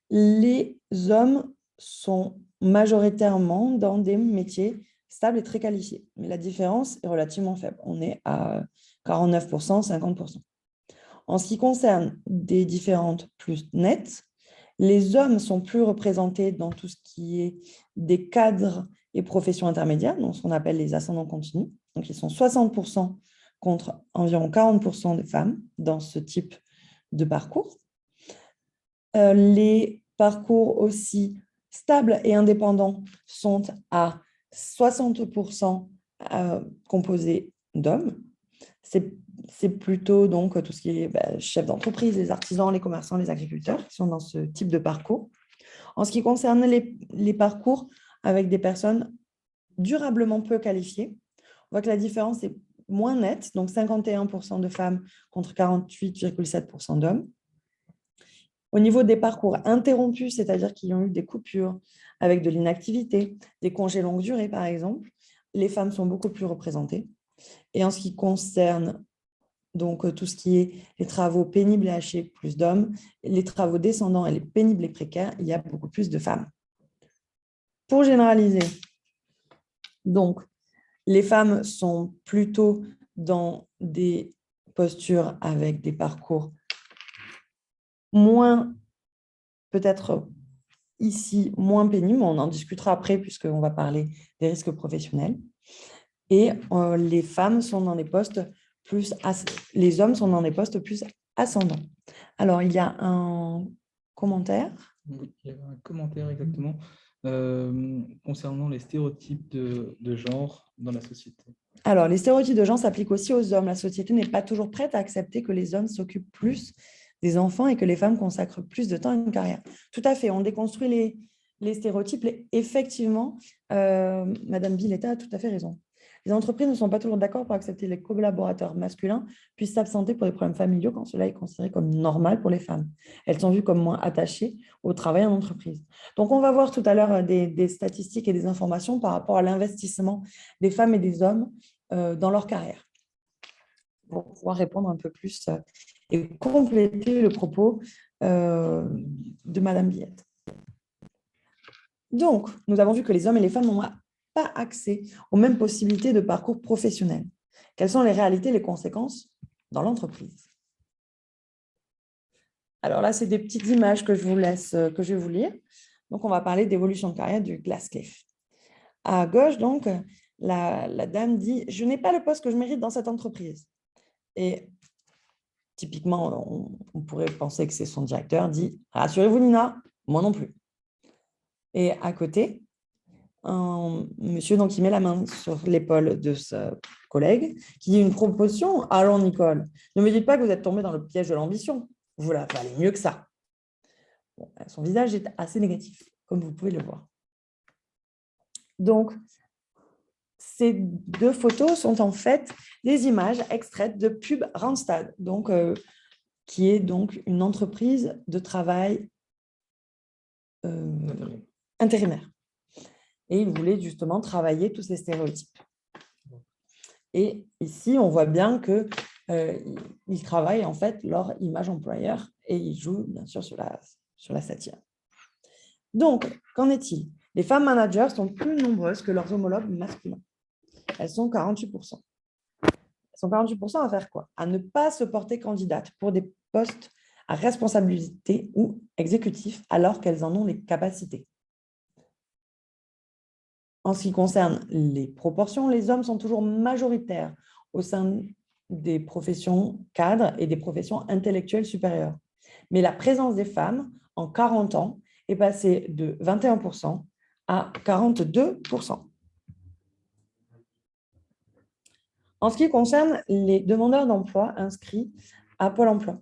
Speaker 2: les hommes sont majoritairement dans des métiers stables et très qualifiés, mais la différence est relativement faible. On est à 49%, 50%. En ce qui concerne des différentes plus nettes, les hommes sont plus représentés dans tout ce qui est des cadres et professions intermédiaires, donc ce qu'on appelle les ascendants continus. Donc, ils sont 60% contre environ 40% de femmes dans ce type de parcours. Les parcours aussi stables et indépendants sont à 60% composés d'hommes. C'est c'est plutôt donc tout ce qui est chef d'entreprise, les artisans, les commerçants, les agriculteurs qui sont dans ce type de parcours. En ce qui concerne les parcours avec des personnes durablement peu qualifiées, on voit que la différence est moins nette, donc 51% de femmes contre 48,7% d'hommes. Au niveau des parcours interrompus, c'est-à-dire qui ont eu des coupures avec de l'inactivité, des congés longue durée par exemple, les femmes sont beaucoup plus représentées. Et en ce qui concerne donc tout ce qui est les travaux pénibles et hachés, plus d'hommes, les travaux descendants et les pénibles et précaires, il y a beaucoup plus de femmes. Pour généraliser, donc les femmes sont plutôt dans des postures avec des parcours moins, peut-être ici, moins pénibles. On en discutera après puisqu'on va parler des risques professionnels. Et les femmes sont dans des postes plus, les hommes sont dans des postes plus ascendants. Alors, il y a un commentaire.
Speaker 4: Oui, il y a un commentaire exactement concernant les stéréotypes de genre dans la société.
Speaker 2: Alors, les stéréotypes de genre s'appliquent aussi aux hommes. La société n'est pas toujours prête à accepter que les hommes s'occupent plus des enfants et que les femmes consacrent plus de temps à une carrière. Tout à fait, on déconstruit les stéréotypes. Et effectivement, Madame Billetta a tout à fait raison. Les entreprises ne sont pas toujours d'accord pour accepter que les collaborateurs masculins puissent s'absenter pour des problèmes familiaux quand cela est considéré comme normal pour les femmes. Elles sont vues comme moins attachées au travail en entreprise. Donc, on va voir tout à l'heure des statistiques et des informations par rapport à l'investissement des femmes et des hommes dans leur carrière pour pouvoir répondre un peu plus et compléter le propos de Madame Billette. Donc, nous avons vu que les hommes et les femmes n'ont pas accès aux mêmes possibilités de parcours professionnel. Quelles sont les réalités et les conséquences dans l'entreprise? Alors là, c'est des petites images que je vais vous lire. Donc, on va parler d'évolution de carrière du Glasscliff. À gauche, donc, la dame dit « Je n'ai pas le poste que je mérite dans cette entreprise ». Et typiquement, on pourrait penser que c'est son directeur, dit « Rassurez-vous, Nina, moi non plus ». Et à côté, un monsieur donc, qui met la main sur l'épaule de sa collègue, qui dit une proposition. Allons, Nicole, ne me dites pas que vous êtes tombée dans le piège de l'ambition. Vous la valez mieux que ça. Bon, son visage est assez négatif, comme vous pouvez le voir. Donc, ces deux photos sont en fait des images extraites de Pub Randstad, donc, qui est donc une entreprise de travail intérimaire. Et il voulait justement travailler tous ces stéréotypes. Et ici, on voit bien qu'ils travaillent en fait leur image employeur et ils jouent bien sûr sur la satire. Donc, qu'en est-il? Les femmes managers sont plus nombreuses que leurs homologues masculins. Elles sont 48%. Elles sont 48% à faire quoi? À ne pas se porter candidate pour des postes à responsabilité ou exécutifs alors qu'elles en ont les capacités. En ce qui concerne les proportions, les hommes sont toujours majoritaires au sein des professions cadres et des professions intellectuelles supérieures. Mais la présence des femmes en 40 ans est passée de 21% à 42%. En ce qui concerne les demandeurs d'emploi inscrits à Pôle emploi,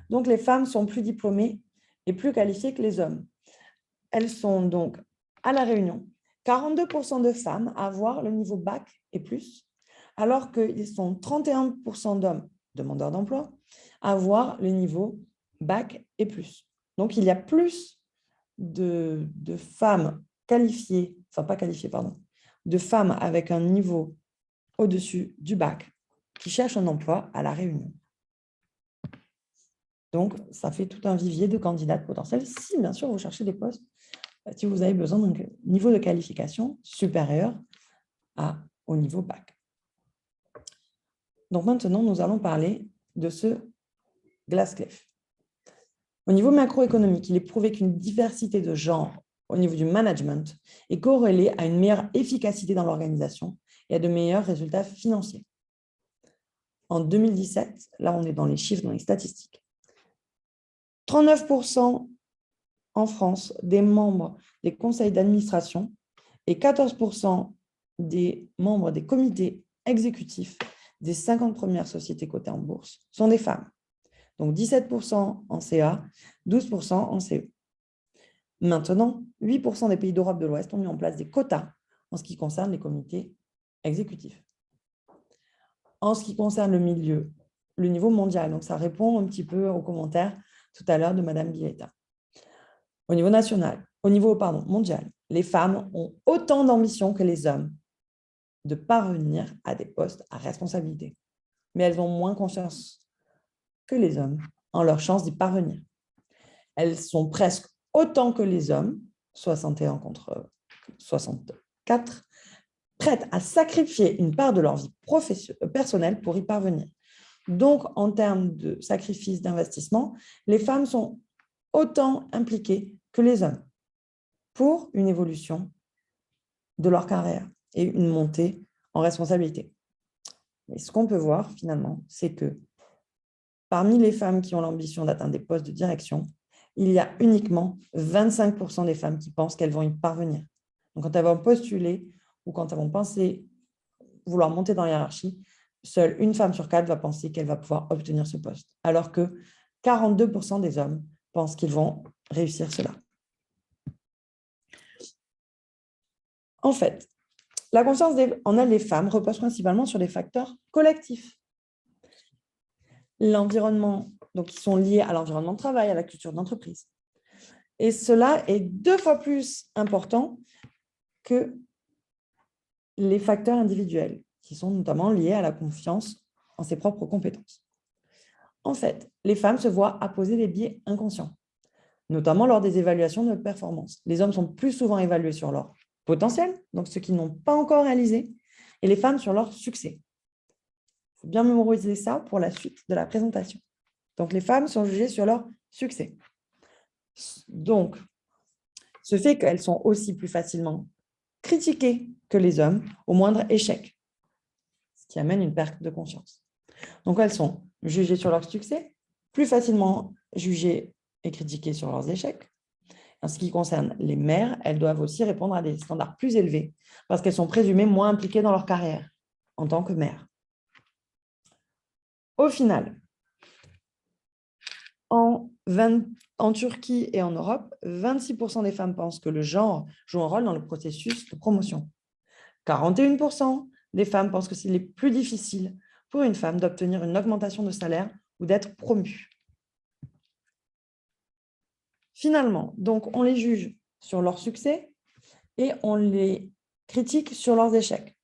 Speaker 2: donc les femmes sont plus diplômées et plus qualifiées que les hommes. Elles sont donc à La Réunion 42% de femmes à avoir le niveau bac et plus, alors qu'ils sont 31% d'hommes demandeurs d'emploi à avoir le niveau bac et plus. Donc, il y a plus de femmes qualifiées, enfin pas qualifiées, pardon, de femmes avec un niveau au-dessus du bac qui cherchent un emploi à La Réunion. Donc, ça fait tout un vivier de candidates potentielles si, bien sûr, vous cherchez des postes, si vous avez besoin d'un niveau de qualification supérieur au niveau bac. Donc, maintenant, nous allons parler de ce Glasscliff. Au niveau macroéconomique, il est prouvé qu'une diversité de genre au niveau du management est corrélée à une meilleure efficacité dans l'organisation et à de meilleurs résultats financiers. En 2017, là on est dans les chiffres, dans les statistiques, 39% en France des membres des conseils d'administration et 14% des membres des comités exécutifs des 50 premières sociétés cotées en bourse sont des femmes. Donc 17% en CA, 12% en CE. Maintenant, 8% des pays d'Europe de l'Ouest ont mis en place des quotas en ce qui concerne les comités exécutifs. En ce qui concerne le niveau mondial, donc ça répond un petit peu aux commentaires tout à l'heure de Madame Villetta. Au niveau mondial, les femmes ont autant d'ambition que les hommes de parvenir à des postes à responsabilité. Mais elles ont moins confiance que les hommes en leur chance d'y parvenir. Elles sont presque autant que les hommes, 61 contre 64, prêtes à sacrifier une part de leur vie personnelle pour y parvenir. Donc, en termes de sacrifice d'investissement, les femmes sont autant impliquées que les hommes pour une évolution de leur carrière et une montée en responsabilité. Et ce qu'on peut voir finalement, c'est que parmi les femmes qui ont l'ambition d'atteindre des postes de direction, il y a uniquement 25% des femmes qui pensent qu'elles vont y parvenir. Donc, quand elles vont postuler ou quand elles vont penser vouloir monter dans la hiérarchie, seule une femme sur 4 va penser qu'elle va pouvoir obtenir ce poste, alors que 42% des hommes pensent qu'ils vont réussir cela. En fait, la confiance en elles des femmes repose principalement sur des facteurs collectifs. L'environnement, donc qui sont liés à l'environnement de travail, à la culture d'entreprise. Et cela est 2 fois plus important que les facteurs individuels, qui sont notamment liés à la confiance en ses propres compétences. En fait, les femmes se voient apposer des biais inconscients, notamment lors des évaluations de performance. Les hommes sont plus souvent évalués sur leur potentiel, donc ceux qui n'ont pas encore réalisé, et les femmes sur leur succès. Il faut bien mémoriser ça pour la suite de la présentation. Donc, les femmes sont jugées sur leur succès. Donc, ce fait qu'elles sont aussi plus facilement critiquées que les hommes au moindre échec, ce qui amène une perte de confiance. Donc, elles sont jugées sur leur succès, plus facilement jugées et critiquées sur leurs échecs. En ce qui concerne les mères, elles doivent aussi répondre à des standards plus élevés parce qu'elles sont présumées moins impliquées dans leur carrière en tant que mères. Au final, en Turquie et en Europe, 26% des femmes pensent que le genre joue un rôle dans le processus de promotion. 41% des femmes pensent que c'est plus difficile pour une femme d'obtenir une augmentation de salaire ou d'être promue. Finalement, donc, on les juge sur leur succès et on les critique sur leurs échecs.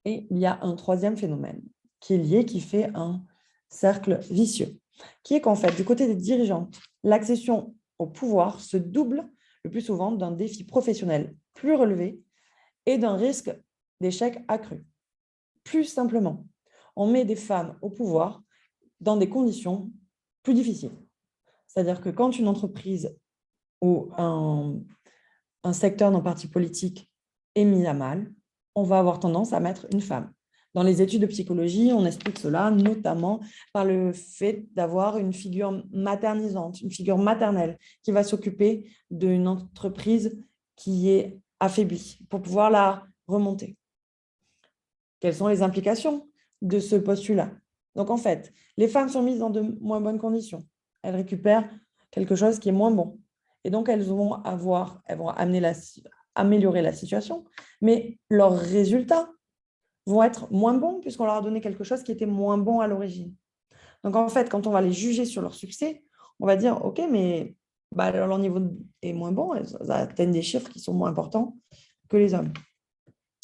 Speaker 2: Et il y a un troisième phénomène qui est lié, qui fait un cercle vicieux, qui est qu'en fait, du côté des dirigeantes, l'accession au pouvoir se double le plus souvent d'un défi professionnel plus relevé et d'un risque d'échec accru. Plus simplement, on met des femmes au pouvoir dans des conditions plus difficiles. C'est-à-dire que quand une entreprise ou un secteur d'un parti politique est mis à mal, on va avoir tendance à mettre une femme. Dans les études de psychologie, on explique cela notamment par le fait d'avoir une figure maternisante, une figure maternelle qui va s'occuper d'une entreprise qui est affaiblie pour pouvoir la remonter. Quelles sont les implications de ce postulat? Donc, en fait, les femmes sont mises dans de moins bonnes conditions. Elles récupèrent quelque chose qui est moins bon. Et donc, elles vont améliorer la situation, mais leurs résultats vont être moins bons puisqu'on leur a donné quelque chose qui était moins bon à l'origine. Donc, en fait, quand on va les juger sur leur succès, on va dire, OK, mais leur niveau est moins bon, elles atteignent des chiffres qui sont moins importants que les hommes.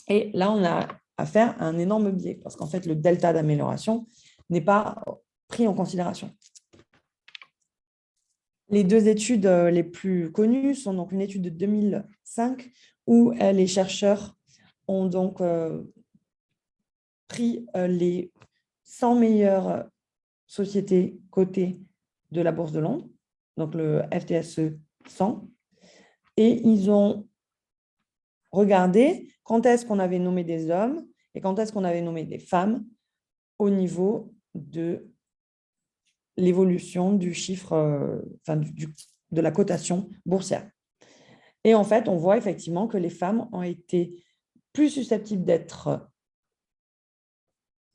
Speaker 2: Et là, on a affaire à un énorme biais parce qu'en fait, le delta d'amélioration n'est pas pris en considération. Les 2 études les plus connues sont donc une étude de 2005 où les chercheurs ont donc pris les 100 meilleures sociétés cotées de la Bourse de Londres, donc le FTSE 100, et ils ont regardé quand est-ce qu'on avait nommé des hommes et quand est-ce qu'on avait nommé des femmes au niveau de l'évolution du chiffre, de la cotation boursière. Et en fait, on voit effectivement que les femmes ont été plus susceptibles d'être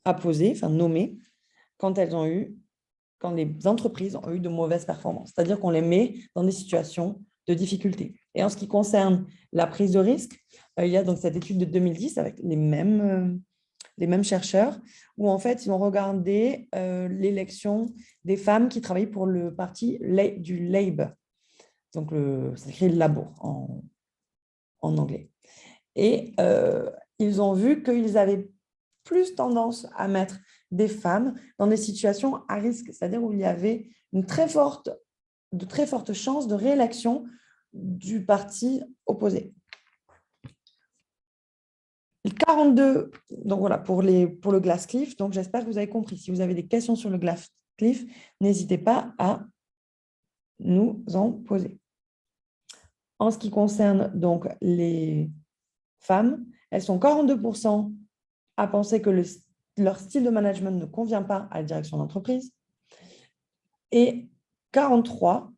Speaker 2: apposées, enfin nommées, quand les entreprises ont eu de mauvaises performances. C'est-à-dire qu'on les met dans des situations de difficulté. Et en ce qui concerne la prise de risque, il y a donc cette étude de 2010 avec les mêmes chercheurs, où en fait, ils ont regardé l'élection des femmes qui travaillaient pour le parti du Labour. Donc, ça s'écrit Labour en anglais. Et ils ont vu qu'ils avaient plus tendance à mettre des femmes dans des situations à risque, c'est-à-dire où il y avait de très fortes chances de réélection du parti opposé. 42, donc voilà, pour le Glass Cliff. Donc, j'espère que vous avez compris. Si vous avez des questions sur le Glass Cliff, n'hésitez pas à nous en poser. En ce qui concerne donc les femmes, elles sont 42% à penser que leur style de management ne convient pas à la direction d'entreprise et 43%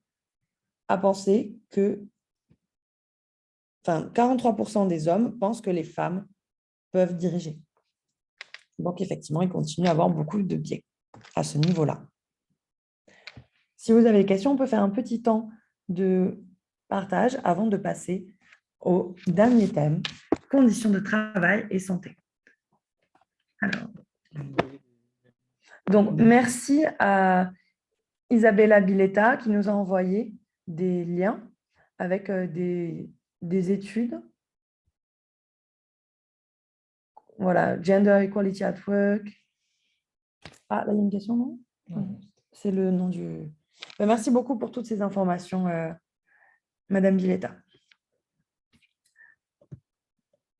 Speaker 2: à penser que, 43% des hommes pensent que les femmes peuvent diriger. Donc, effectivement, il continue à avoir beaucoup de biais à ce niveau-là. Si vous avez des questions, on peut faire un petit temps de partage avant de passer au dernier thème, conditions de travail et santé. Alors, donc, merci à Isabella Biletta qui nous a envoyé des liens avec des études. Voilà, Gender Equality at Work. Ah, là, il y a une question, non? C'est le nom du... Merci beaucoup pour toutes ces informations, Madame Biletta.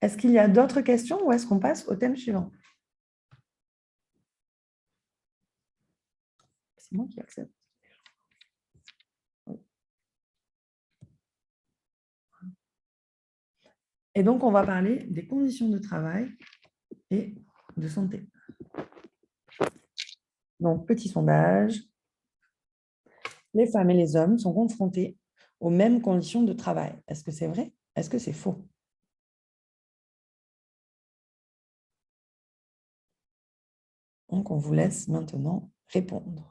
Speaker 2: Est-ce qu'il y a d'autres questions ou est-ce qu'on passe au thème suivant? C'est moi qui accepte. Et donc, on va parler des conditions de travail et de santé. Donc, petit sondage. Les femmes et les hommes sont confrontés aux mêmes conditions de travail. Est-ce que c'est vrai? Est-ce que c'est faux? Donc, on vous laisse maintenant répondre.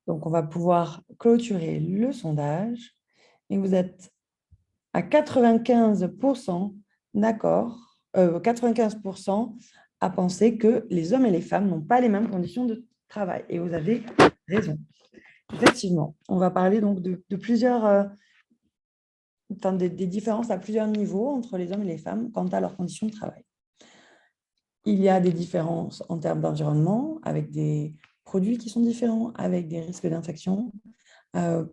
Speaker 2: Donc, on va pouvoir clôturer le sondage et vous êtes à 95% d'accord, 95% à penser que les hommes et les femmes n'ont pas les mêmes conditions de travail. Et vous avez raison. Effectivement, on va parler donc de plusieurs, des différences à plusieurs niveaux entre les hommes et les femmes quant à leurs conditions de travail. Il y a des différences en termes d'environnement, avec des produits qui sont différents, avec des risques d'infection en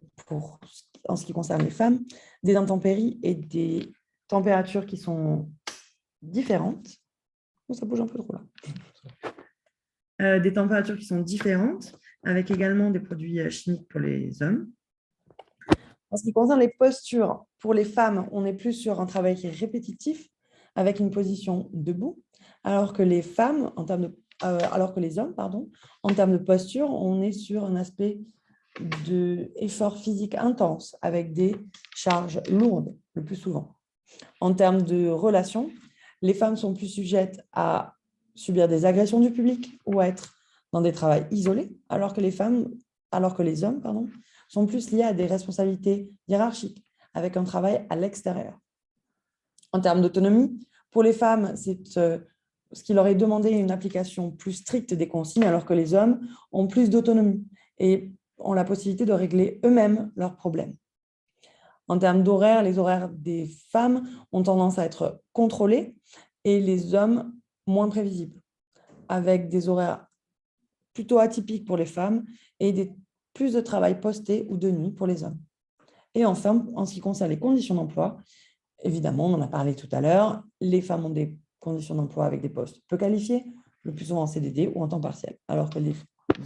Speaker 2: ce qui concerne les femmes, des intempéries et des températures qui sont différentes. Oh, ça bouge un peu trop là. Des températures qui sont différentes, avec également des produits chimiques pour les hommes. En ce qui concerne les postures, pour les femmes, on est plus sur un travail qui est répétitif, avec une position debout, alors que les femmes, alors que les hommes, en termes de posture, on est sur un aspect d'effort physique intense, avec des charges lourdes, le plus souvent. En termes de relations, les femmes sont plus sujettes à subir des agressions du public ou à être dans des travails isolés, alors que les hommes, sont plus liés à des responsabilités hiérarchiques, avec un travail à l'extérieur. En termes d'autonomie, pour les femmes, c'est ce qui leur est demandé une application plus stricte des consignes, alors que les hommes ont plus d'autonomie et ont la possibilité de régler eux-mêmes leurs problèmes. En termes d'horaire, les horaires des femmes ont tendance à être contrôlés et les hommes moins prévisibles, avec des horaires plutôt atypiques pour les femmes et plus de travail posté ou de nuit pour les hommes. Et enfin, en ce qui concerne les conditions d'emploi, évidemment, on en a parlé tout à l'heure, les femmes ont des conditions d'emploi avec des postes peu qualifiés, le plus souvent en CDD ou en temps partiel, alors que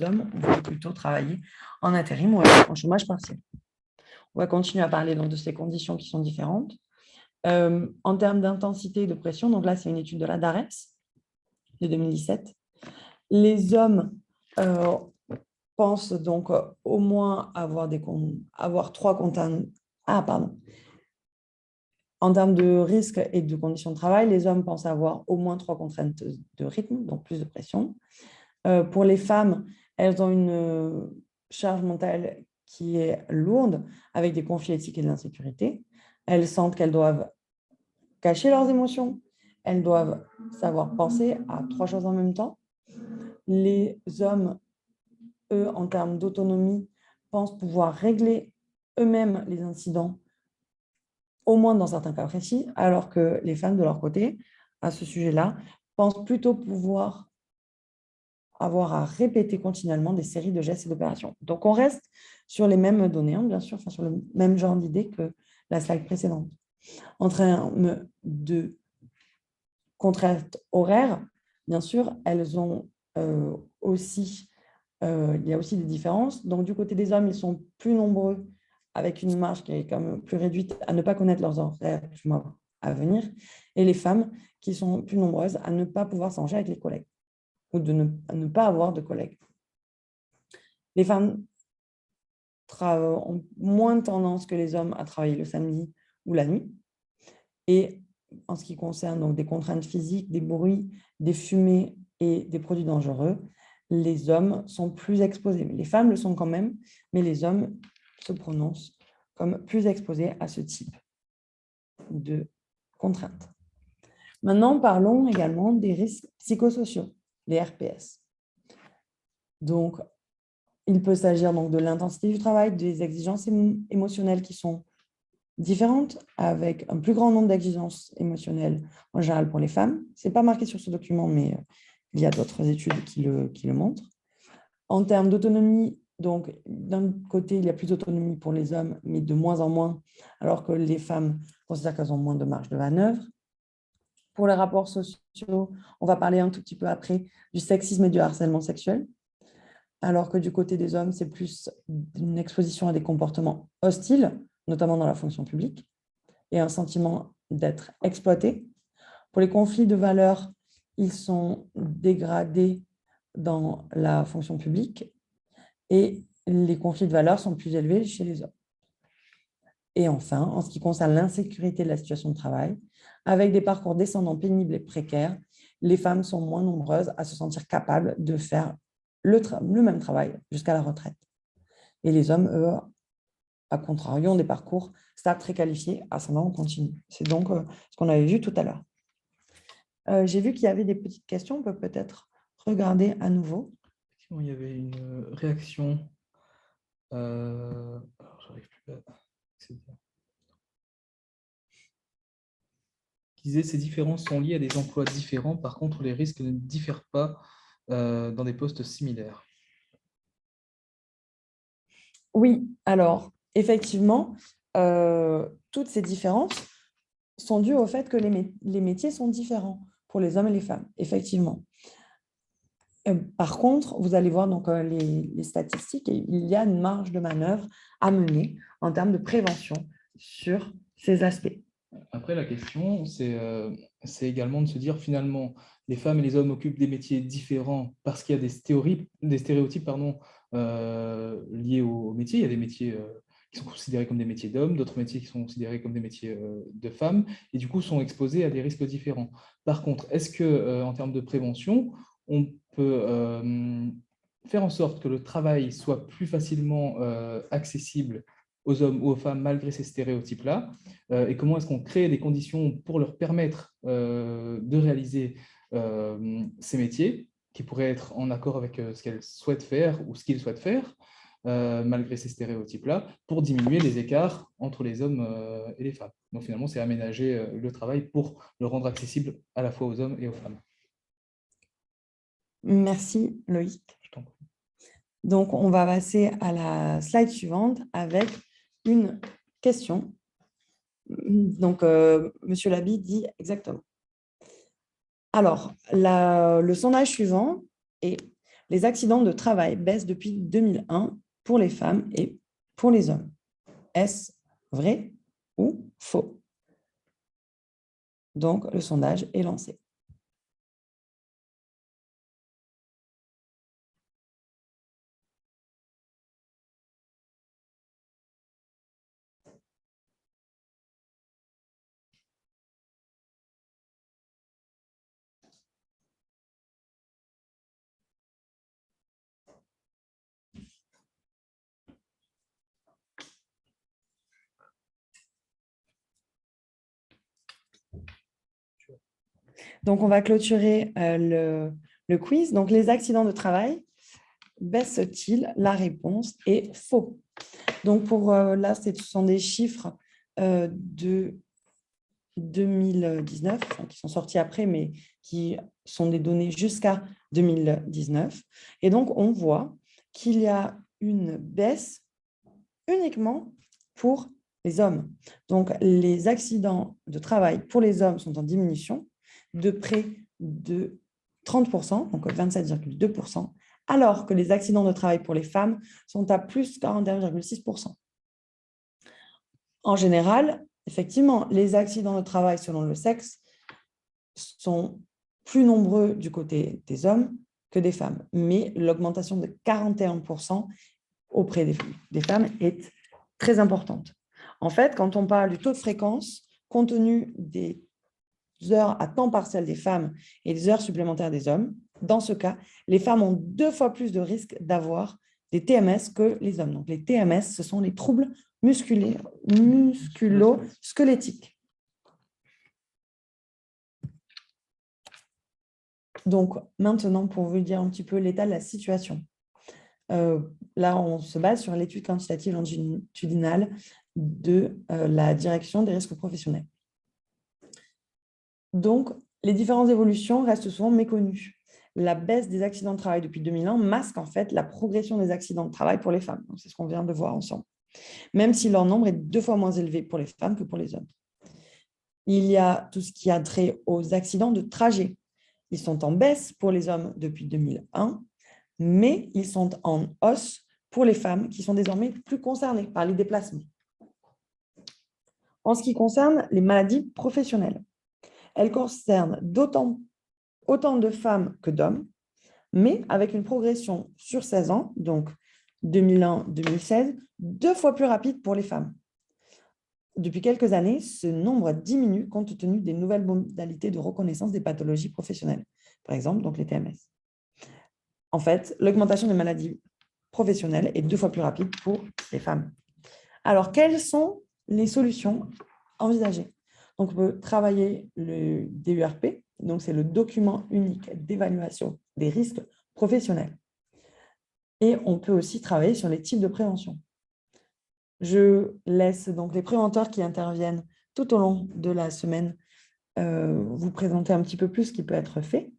Speaker 2: hommes vont plutôt travailler en intérim ou en chômage partiel. On va continuer à parler donc, de ces conditions qui sont différentes. En termes d'intensité et de pression, donc là, c'est une étude de la DARES de 2017. Les hommes pensent donc au moins avoir 3 contraintes. En termes de risques et de conditions de travail, les hommes pensent avoir au moins 3 contraintes de rythme, donc plus de pression. Pour les femmes, elles ont une charge mentale qui est lourde, avec des conflits éthiques et de l'insécurité. Elles sentent qu'elles doivent cacher leurs émotions. Elles doivent savoir penser à 3 choses en même temps. Les hommes, eux, en termes d'autonomie, pensent pouvoir régler eux-mêmes les incidents, au moins dans certains cas précis, alors que les femmes, de leur côté, à ce sujet-là, pensent plutôt pouvoir avoir à répéter continuellement des séries de gestes et d'opérations. Donc, on reste sur les mêmes données, bien sûr, enfin, sur le même genre d'idée que la slide précédente. En termes de contraintes horaires, bien sûr, elles ont aussi, il y a aussi des différences. Donc, du côté des hommes, ils sont plus nombreux, avec une marge qui est quand même plus réduite, à ne pas connaître leurs horaires à venir, et les femmes qui sont plus nombreuses à ne pas pouvoir s'arranger avec les collègues ou à ne pas avoir de collègues. Les femmes ont moins tendance que les hommes à travailler le samedi ou la nuit. Et en ce qui concerne donc, des contraintes physiques, des bruits, des fumées et des produits dangereux, les hommes sont plus exposés. Les femmes le sont quand même, mais les hommes se prononcent comme plus exposés à ce type de contraintes. Maintenant, parlons également des risques psychosociaux, les RPS. Donc, il peut s'agir donc de l'intensité du travail, des exigences émotionnelles qui sont différentes, avec un plus grand nombre d'exigences émotionnelles en général pour les femmes. Ce n'est pas marqué sur ce document, mais il y a d'autres études qui le montrent. En termes d'autonomie, donc d'un côté, il y a plus d'autonomie pour les hommes, mais de moins en moins, alors que les femmes considèrent qu'elles ont moins de marge de manœuvre. Pour les rapports sociaux, on va parler un tout petit peu après du sexisme et du harcèlement sexuel, alors que du côté des hommes, c'est plus une exposition à des comportements hostiles, notamment dans la fonction publique, et un sentiment d'être exploité. Pour les conflits de valeurs, ils sont dégradés dans la fonction publique et les conflits de valeurs sont plus élevés chez les hommes. Et enfin, en ce qui concerne l'insécurité de la situation de travail, avec des parcours descendants pénibles et précaires, les femmes sont moins nombreuses à se sentir capables de faire le même travail jusqu'à la retraite. Et les hommes, eux, à contrario, ont des parcours stables très qualifiés, ascendant continu. C'est donc ce qu'on avait vu tout à l'heure. J'ai vu qu'il y avait des petites questions, on peut peut-être regarder à nouveau.
Speaker 4: Il y avait une réaction. Alors, j'arrive plus à... Qui disait ces différences sont liées à des emplois différents, par contre les risques ne diffèrent pas dans des postes similaires.
Speaker 2: Oui, alors effectivement, toutes ces différences sont dues au fait que les métiers sont différents pour les hommes et les femmes, effectivement. Par contre, vous allez voir donc, les statistiques, et il y a une marge de manœuvre à mener en termes de prévention sur ces aspects.
Speaker 4: Après, la question, c'est également de se dire finalement, les femmes et les hommes occupent des métiers différents parce qu'il y a des stéréotypes liés au métier. Il y a des métiers qui sont considérés comme des métiers d'hommes, d'autres métiers qui sont considérés comme des métiers de femmes, et du coup sont exposés à des risques différents. Par contre, est-ce qu'en termes de prévention, on peut faire en sorte que le travail soit plus facilement accessible aux hommes ou aux femmes malgré ces stéréotypes-là, et comment est-ce qu'on crée des conditions pour leur permettre de réaliser ces métiers qui pourraient être en accord avec ce qu'elles souhaitent faire ou ce qu'ils souhaitent faire, malgré ces stéréotypes-là, pour diminuer les écarts entre les hommes et les femmes. Donc finalement, c'est aménager le travail pour le rendre accessible à la fois aux hommes et aux femmes.
Speaker 2: Merci Loïc. Donc, on va passer à la slide suivante avec une question. Donc, Monsieur Labi dit exactement. Alors, le sondage suivant est les accidents de travail baissent depuis 2001 pour les femmes et pour les hommes. Est-ce vrai ou faux? Donc, le sondage est lancé. Donc, on va clôturer le quiz. Donc, les accidents de travail baissent-ils? La réponse est faux. Donc, là, ce sont des chiffres de 2019, qui sont sortis après, mais qui sont des données jusqu'à 2019. Et donc, on voit qu'il y a une baisse uniquement pour les hommes. Donc, les accidents de travail pour les hommes sont en diminution de près de 30%, donc 27,2%, alors que les accidents de travail pour les femmes sont à plus 41,6%. En général, effectivement, les accidents de travail selon le sexe sont plus nombreux du côté des hommes que des femmes, mais l'augmentation de 41% auprès des femmes est très importante. En fait, quand on parle du taux de fréquence, compte tenu des heures à temps partiel des femmes et des heures supplémentaires des hommes, dans ce cas, les femmes ont 2 fois plus de risques d'avoir des TMS que les hommes. Donc, les TMS, ce sont les troubles musculo-squelettiques. Donc, maintenant, pour vous dire un petit peu l'état de la situation. Là, on se base sur l'étude quantitative longitudinale de la direction des risques professionnels. Donc, les différentes évolutions restent souvent méconnues. La baisse des accidents de travail depuis 2001 masque en fait la progression des accidents de travail pour les femmes. C'est ce qu'on vient de voir ensemble. Même si leur nombre est 2 fois moins élevé pour les femmes que pour les hommes. Il y a tout ce qui a trait aux accidents de trajet. Ils sont en baisse pour les hommes depuis 2001, mais ils sont en hausse pour les femmes qui sont désormais plus concernées par les déplacements. En ce qui concerne les maladies professionnelles, elles concernent autant de femmes que d'hommes, mais avec une progression sur 16 ans, donc 2001-2016, 2 fois plus rapide pour les femmes. Depuis quelques années, ce nombre diminue compte tenu des nouvelles modalités de reconnaissance des pathologies professionnelles, par exemple donc les TMS. En fait, l'augmentation des maladies professionnelles est 2 fois plus rapide pour les femmes. Alors, quelles sont les solutions envisagées? Donc, on peut travailler le DURP, donc c'est le document unique d'évaluation des risques professionnels. Et on peut aussi travailler sur les types de prévention. Je laisse donc les préventeurs qui interviennent tout au long de la semaine vous présenter un petit peu plus ce qui peut être fait.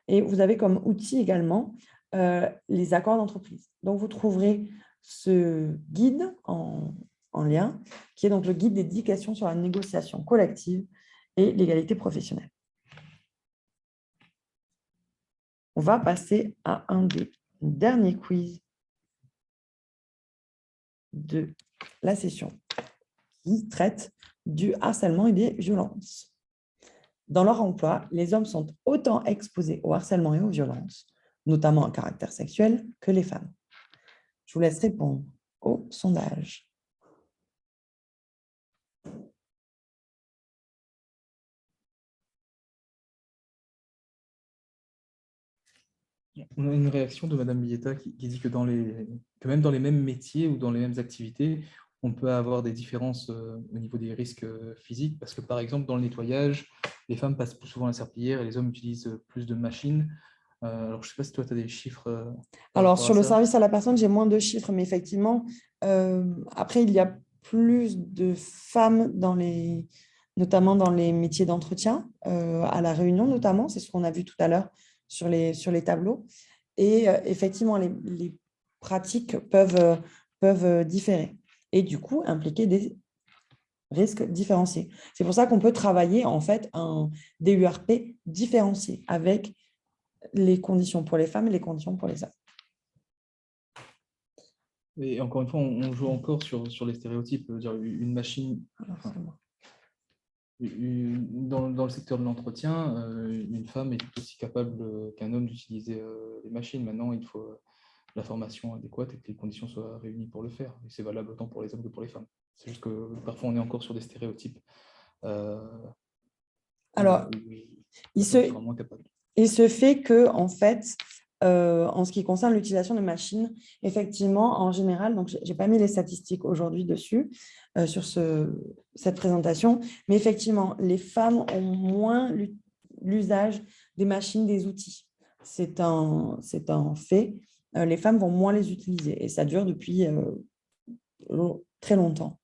Speaker 2: Et vous avez comme outil également les accords d'entreprise. Donc, vous trouverez ce guide en lien, qui est donc le guide d'éducation sur la négociation collective et l'égalité professionnelle. On va passer à un des derniers quiz de la session qui traite du harcèlement et des violences. Dans leur emploi, les hommes sont autant exposés au harcèlement et aux violences, notamment à caractère sexuel, que les femmes. Je vous laisse répondre au sondage.
Speaker 4: On a une réaction de Madame Bietta qui dit que, que même dans les mêmes métiers ou dans les mêmes activités, on peut avoir des différences au niveau des risques physiques, parce que par exemple, dans le nettoyage, les femmes passent plus souvent la serpillière et les hommes utilisent plus de machines. Alors, je ne sais pas si toi, tu as des chiffres.
Speaker 2: Alors, sur le service à la personne, j'ai moins de chiffres, mais effectivement, après, il y a plus de femmes, notamment dans les métiers d'entretien, à La Réunion notamment, c'est ce qu'on a vu tout à l'heure sur les tableaux. Et effectivement, les pratiques peuvent différer et du coup impliquer des risques différenciés. C'est pour ça qu'on peut travailler en fait un DURP différencié avec les conditions pour les femmes et les conditions pour les hommes.
Speaker 4: Et encore une fois, on joue encore sur les stéréotypes. Dire une machine, dans le secteur de l'entretien, une femme est tout aussi capable qu'un homme d'utiliser les machines. Maintenant, il faut la formation adéquate et que les conditions soient réunies pour le faire. Et c'est valable autant pour les hommes que pour les femmes. C'est juste que parfois, on est encore sur des stéréotypes.
Speaker 2: Alors, il se fait que, en fait, en ce qui concerne l'utilisation de machines, effectivement, en général, donc je n'ai pas mis les statistiques aujourd'hui dessus, sur cette présentation, mais effectivement, les femmes ont moins l'usage des machines, des outils. C'est un fait. Les femmes vont moins les utiliser et ça dure depuis très longtemps.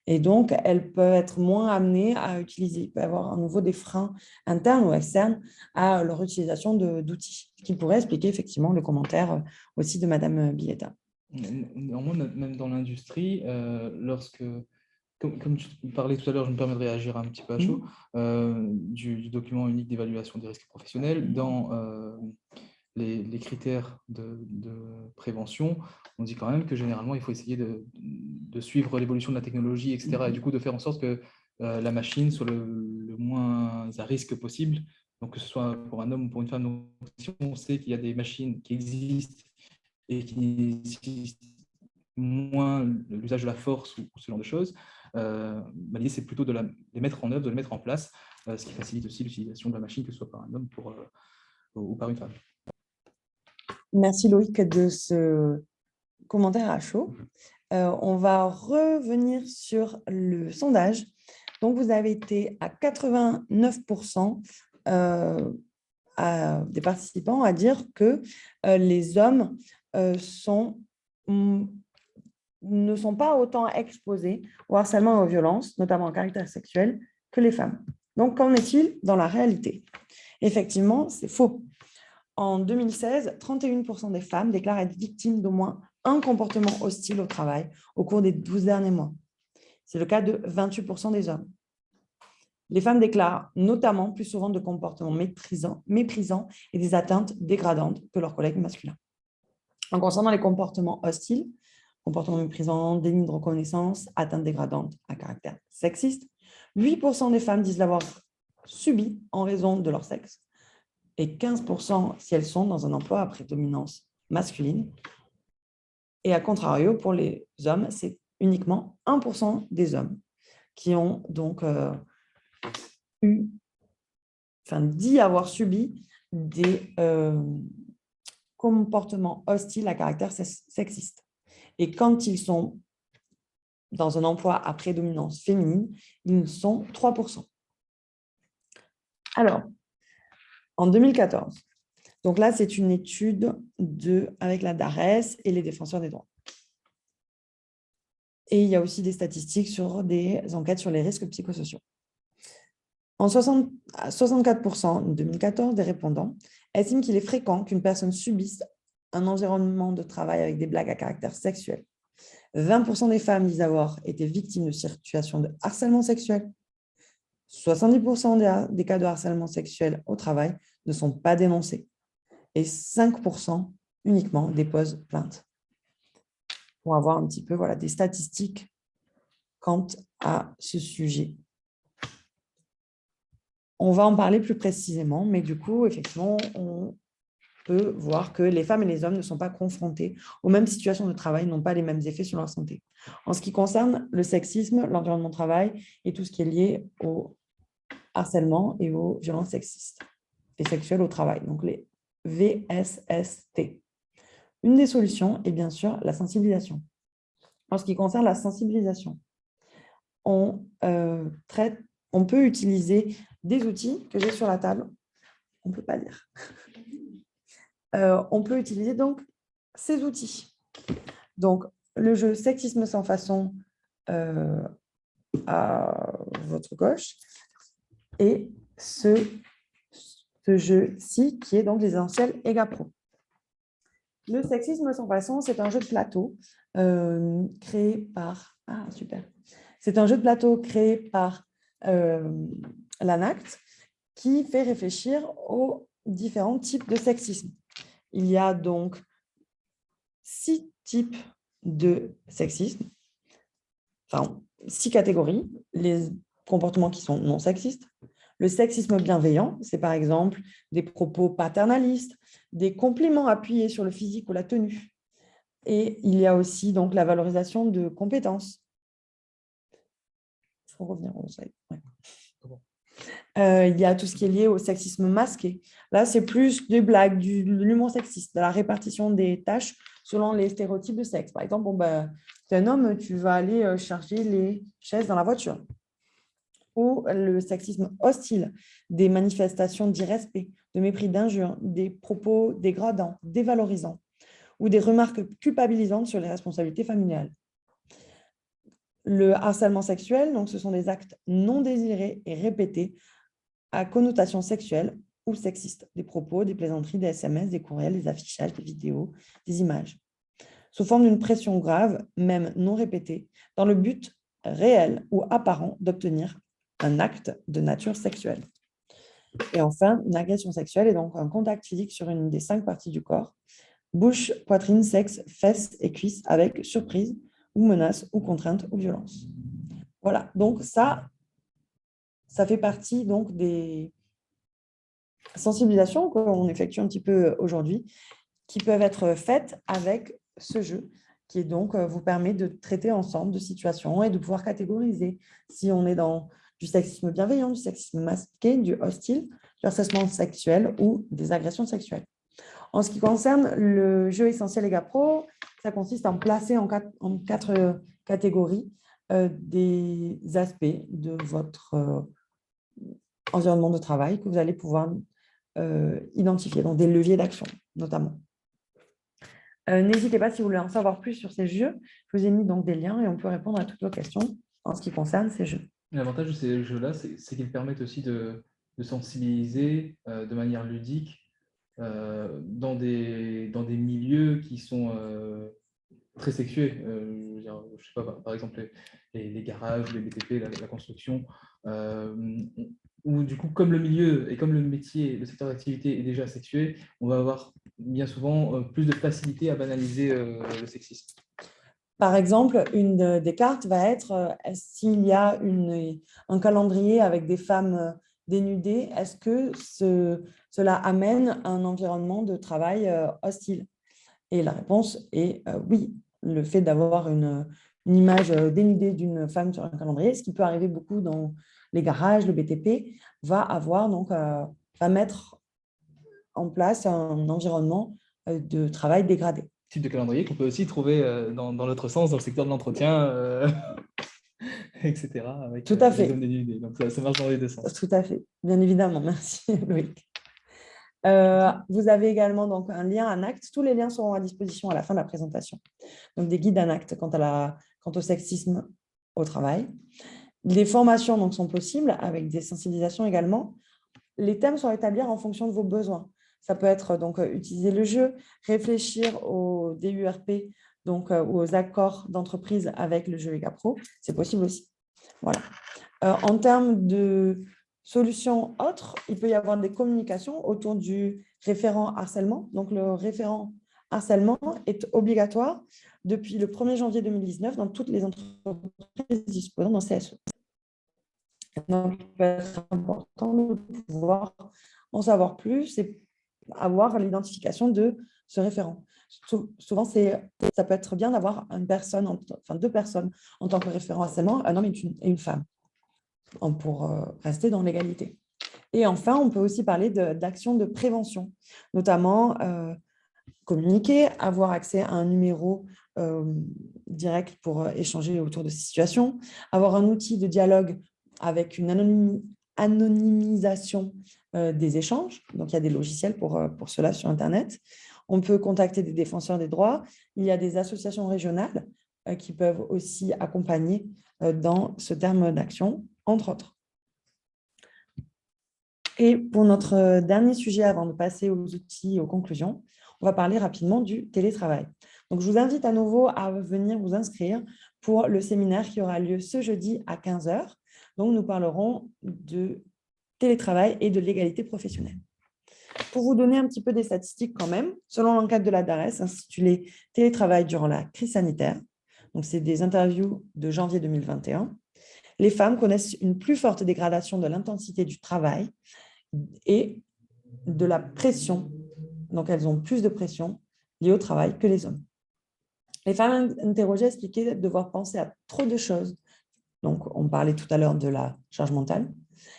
Speaker 2: Et donc, elles peuvent être moins amenées à utiliser. Il peut y avoir à nouveau des freins internes ou externes à leur utilisation d'outils, ce qui pourrait expliquer effectivement le commentaire aussi de Madame Billetta.
Speaker 4: Néanmoins, même dans l'industrie, comme tu parlais tout à l'heure, je me permets de réagir un petit peu à chaud, du document unique d'évaluation des risques professionnels, dans les critères de prévention, on dit quand même que généralement, il faut essayer de suivre l'évolution de la technologie, etc. Et du coup, de faire en sorte que la machine soit le moins à risque possible. Donc, que ce soit pour un homme ou pour une femme, donc, si on sait qu'il y a des machines qui existent et qui nécessitent moins l'usage de la force ou ce genre de choses, l'idée, c'est plutôt de les mettre en œuvre, de les mettre en place, ce qui facilite aussi l'utilisation de la machine, que ce soit par un homme ou par une femme.
Speaker 2: Merci Loïc de ce commentaire à chaud. On va revenir sur le sondage. Donc, vous avez été à 89% des participants à dire que les hommes ne sont pas autant exposés au harcèlement et aux violences, notamment en caractère sexuel, que les femmes. Donc, qu'en est-il dans la réalité? Effectivement, c'est faux. En 2016, 31% des femmes déclarent être victimes d'au moins un comportement hostile au travail au cours des 12 derniers mois. C'est le cas de 28% des hommes. Les femmes déclarent notamment plus souvent de comportements méprisants et des atteintes dégradantes que leurs collègues masculins. En concernant les comportements hostiles, comportements méprisants, déni de reconnaissance, atteintes dégradantes à caractère sexiste, 8% des femmes disent l'avoir subi en raison de leur sexe et 15% si elles sont dans un emploi à prédominance masculine. Et à contrario, pour les hommes, c'est uniquement 1% des hommes qui ont donc dit avoir subi des comportements hostiles à caractère sexiste. Et quand ils sont dans un emploi à prédominance féminine, ils sont 3%. Alors, en 2014, donc là, c'est une étude avec la DARES et les défenseurs des droits. Et il y a aussi des statistiques sur des enquêtes sur les risques psychosociaux. En 64% en 2014, des répondants estiment qu'il est fréquent qu'une personne subisse un environnement de travail avec des blagues à caractère sexuel. 20% des femmes disent avoir été victimes de situations de harcèlement sexuel. 70% des cas de harcèlement sexuel au travail ne sont pas dénoncés. Et 5% uniquement déposent plainte. Pour avoir un petit peu des statistiques quant à ce sujet. On va en parler plus précisément, mais du coup, effectivement, on peut voir que les femmes et les hommes ne sont pas confrontés aux mêmes situations de travail, n'ont pas les mêmes effets sur leur santé. En ce qui concerne le sexisme, l'environnement de travail et tout ce qui est lié au harcèlement et aux violences sexistes et sexuelles au travail, donc les VSST. Une des solutions est bien sûr la sensibilisation. En ce qui concerne la sensibilisation, on peut utiliser des outils que j'ai sur la table. On ne peut pas lire. On peut utiliser donc ces outils. Donc, le jeu Sexisme sans façon à votre gauche et ce jeu-ci qui est donc les essentiels EGAPRO. Le Sexisme sans façon, c'est un jeu de plateau créé par... Ah, super. C'est un jeu de plateau créé par l'ANACT qui fait réfléchir aux différents types de sexisme. Il y a donc 6 types de sexisme, enfin 6 catégories. Les comportements qui sont non sexistes. Le sexisme bienveillant, c'est par exemple des propos paternalistes, des compliments appuyés sur le physique ou la tenue. Et il y a aussi donc la valorisation de compétences. Il faut revenir au slide. Ouais. Il y a tout ce qui est lié au sexisme masqué. Là, c'est plus des blagues, de l'humour sexiste, de la répartition des tâches selon les stéréotypes de sexe. Par exemple, tu es un homme, tu vas aller charger les chaises dans la voiture. Ou le sexisme hostile, des manifestations d'irrespect, de mépris, d'injure, des propos dégradants, dévalorisants, ou des remarques culpabilisantes sur les responsabilités familiales. Le harcèlement sexuel, donc ce sont des actes non désirés et répétés à connotation sexuelle ou sexiste, des propos, des plaisanteries, des SMS, des courriels, des affichages, des vidéos, des images, sous forme d'une pression grave, même non répétée, dans le but réel ou apparent d'obtenir un acte de nature sexuelle. Et enfin, une agression sexuelle est donc un contact physique sur une des 5 parties du corps, bouche, poitrine, sexe, fesses et cuisses, avec surprise ou menace ou contrainte ou violence. Voilà, donc ça fait partie donc des sensibilisations qu'on effectue un petit peu aujourd'hui, qui peuvent être faites avec ce jeu, qui est donc vous permet de traiter ensemble de situations et de pouvoir catégoriser si on est dans du sexisme bienveillant, du sexisme masqué, du hostile, du harcèlement sexuel ou des agressions sexuelles. En ce qui concerne le jeu essentiel EGA Pro, ça consiste à en placer en 4 catégories des aspects de votre environnement de travail que vous allez pouvoir identifier, donc des leviers d'action notamment. N'hésitez pas, si vous voulez en savoir plus sur ces jeux, je vous ai mis donc des liens et on peut répondre à toutes vos questions en ce qui concerne ces jeux.
Speaker 4: L'avantage de ces jeux-là, c'est qu'ils permettent aussi de sensibiliser de manière ludique dans des milieux qui sont très sexués. Je veux dire, je sais pas, par exemple, les garages, les BTP, la construction, où du coup, comme le milieu et comme le métier, le secteur d'activité est déjà sexué, on va avoir bien souvent plus de facilité à banaliser le sexisme.
Speaker 2: Par exemple, une des cartes va être s'il y a un calendrier avec des femmes dénudées, est-ce que cela amène un environnement de travail hostile? Et la réponse est oui. Le fait d'avoir une image dénudée d'une femme sur un calendrier, ce qui peut arriver beaucoup dans les garages, le BTP, va mettre en place un environnement de travail dégradé.
Speaker 4: Type de calendrier qu'on peut aussi trouver dans l'autre sens, dans le secteur de l'entretien, etc. Avec,
Speaker 2: tout à fait.
Speaker 4: Les hommes dénudés. Donc ça marche dans les deux sens.
Speaker 2: Tout à fait, bien évidemment. Merci Loïc. Vous avez également donc un lien Anact. Tous les liens seront à disposition à la fin de la présentation. Donc des guides Anact quant au sexisme au travail. Les formations donc, sont possibles avec des sensibilisations également. Les thèmes sont à établir en fonction de vos besoins. Ça peut être donc utiliser le jeu, réfléchir au DURP, donc aux accords d'entreprise avec le jeu EGA Pro. C'est possible aussi. Voilà. En termes de solutions autres, il peut y avoir des communications autour du référent harcèlement. Donc, le référent harcèlement est obligatoire depuis le 1er janvier 2019 dans toutes les entreprises disposant d'un CSE. Donc, il peut être important de pouvoir en savoir plus et avoir l'identification de ce référent. Souvent, ça peut être bien d'avoir deux personnes en tant que référent harcèlement, un homme et une femme, pour rester dans l'égalité. Et enfin, on peut aussi parler d'actions de prévention, notamment communiquer, avoir accès à un numéro direct pour échanger autour de ces situations, avoir un outil de dialogue avec une anonymisation des échanges. Donc, il y a des logiciels pour cela sur Internet. On peut contacter des défenseurs des droits. Il y a des associations régionales qui peuvent aussi accompagner dans ce terme d'action, entre autres. Et pour notre dernier sujet, avant de passer aux outils et aux conclusions, on va parler rapidement du télétravail. Donc, je vous invite à nouveau à venir vous inscrire pour le séminaire qui aura lieu ce jeudi à 15 h. Donc, nous parlerons de télétravail et de l'égalité professionnelle. Pour vous donner un petit peu des statistiques quand même, selon l'enquête de la DARES intitulée « Télétravail durant la crise sanitaire », donc c'est des interviews de janvier 2021, les femmes connaissent une plus forte dégradation de l'intensité du travail et de la pression. Donc, elles ont plus de pression liée au travail que les hommes. Les femmes interrogées expliquaient devoir penser à trop de choses. Donc, on parlait tout à l'heure de la charge mentale.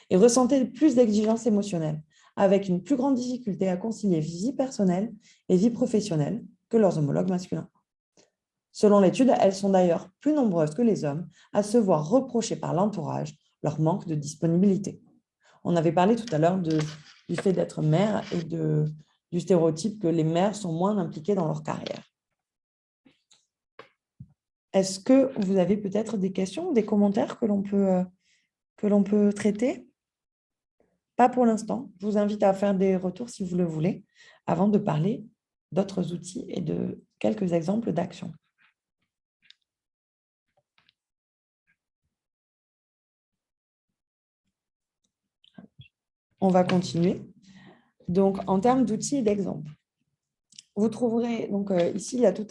Speaker 2: Et ressentaient plus d'exigences émotionnelles, avec une plus grande difficulté à concilier vie personnelle et vie professionnelle que leurs homologues masculins. Selon l'étude, elles sont d'ailleurs plus nombreuses que les hommes à se voir reprocher par l'entourage leur manque de disponibilité. On avait parlé tout à l'heure du fait d'être mère et du stéréotype que les mères sont moins impliquées dans leur carrière. Est-ce que vous avez peut-être des questions, des commentaires que l'on peut traiter? Pas pour l'instant. Je vous invite à faire des retours si vous le voulez, avant de parler d'autres outils et de quelques exemples d'actions. On va continuer. Donc, en termes d'outils et d'exemples, vous trouverez, donc ici, il y a tout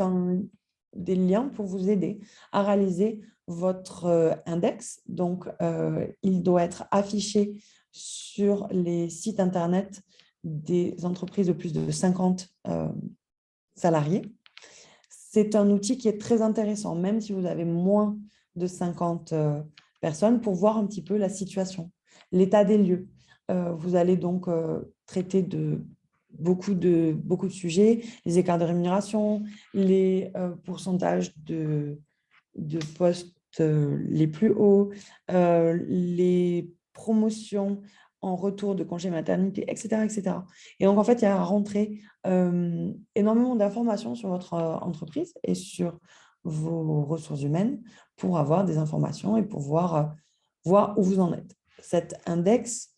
Speaker 2: des liens pour vous aider à réaliser votre index. Donc, il doit être affiché sur les sites Internet des entreprises de plus de 50 salariés. C'est un outil qui est très intéressant, même si vous avez moins de 50 personnes, pour voir un petit peu la situation, l'état des lieux. Vous allez donc traiter de beaucoup de sujets, les écarts de rémunération, les pourcentages de postes les plus hauts, les promotions en retour de congé maternité, etc., etc. Et donc, en fait, il y a à rentrer énormément d'informations sur votre entreprise et sur vos ressources humaines pour avoir des informations et pour voir où vous en êtes. Cet index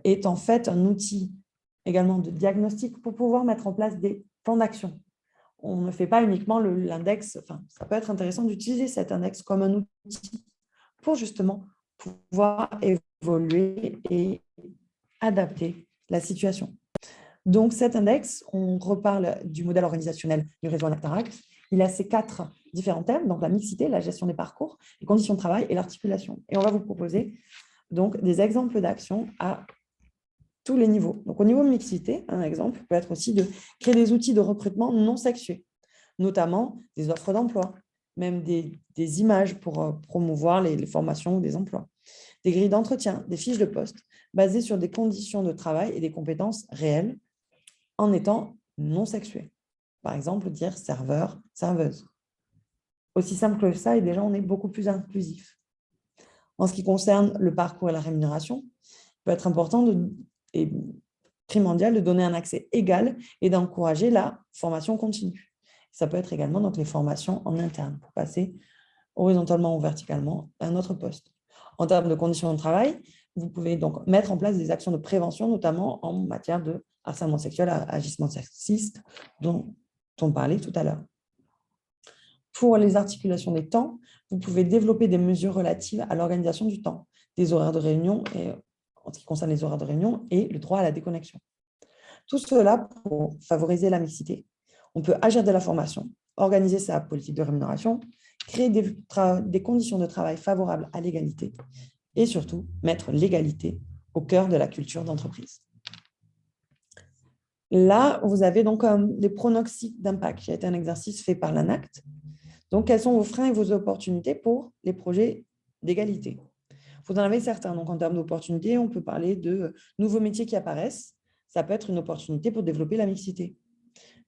Speaker 2: est en fait un outil également de diagnostic pour pouvoir mettre en place des plans d'action. On ne fait pas uniquement l'index, enfin, ça peut être intéressant d'utiliser cet index comme un outil pour justement pouvoir évoluer et adapter la situation. Donc, cet index, on reparle du modèle organisationnel du réseau Anactarac. Il a ces 4 différents thèmes, donc la mixité, la gestion des parcours, les conditions de travail et l'articulation. Et on va vous proposer donc des exemples d'actions à tous les niveaux. Donc, au niveau de mixité, un exemple peut être aussi de créer des outils de recrutement non sexués, notamment des offres d'emploi, même des images pour promouvoir les formations ou des emplois, des grilles d'entretien, des fiches de poste basées sur des conditions de travail et des compétences réelles en étant non sexuées. Par exemple, dire serveur, serveuse. Aussi simple que ça, et déjà, on est beaucoup plus inclusif. En ce qui concerne le parcours et la rémunération, il peut être important et primordial de donner un accès égal et d'encourager la formation continue. Ça peut être également donc, les formations en interne pour passer horizontalement ou verticalement à un autre poste. En termes de conditions de travail, vous pouvez donc mettre en place des actions de prévention, notamment en matière de harcèlement sexuel, agissement sexiste, dont on parlait tout à l'heure. Pour les articulations des temps, vous pouvez développer des mesures relatives à l'organisation du temps, des horaires de réunion, et, en ce qui concerne les horaires de réunion, et le droit à la déconnexion. Tout cela pour favoriser la mixité. On peut agir de la formation, organiser sa politique de rémunération, créer des conditions de travail favorables à l'égalité et surtout mettre l'égalité au cœur de la culture d'entreprise. Là, vous avez donc les pronostics d'impact, qui a été un exercice fait par l'ANACT. Donc, quels sont vos freins et vos opportunités pour les projets d'égalité? Vous en avez certains. Donc, en termes d'opportunités, on peut parler de nouveaux métiers qui apparaissent. Ça peut être une opportunité pour développer la mixité.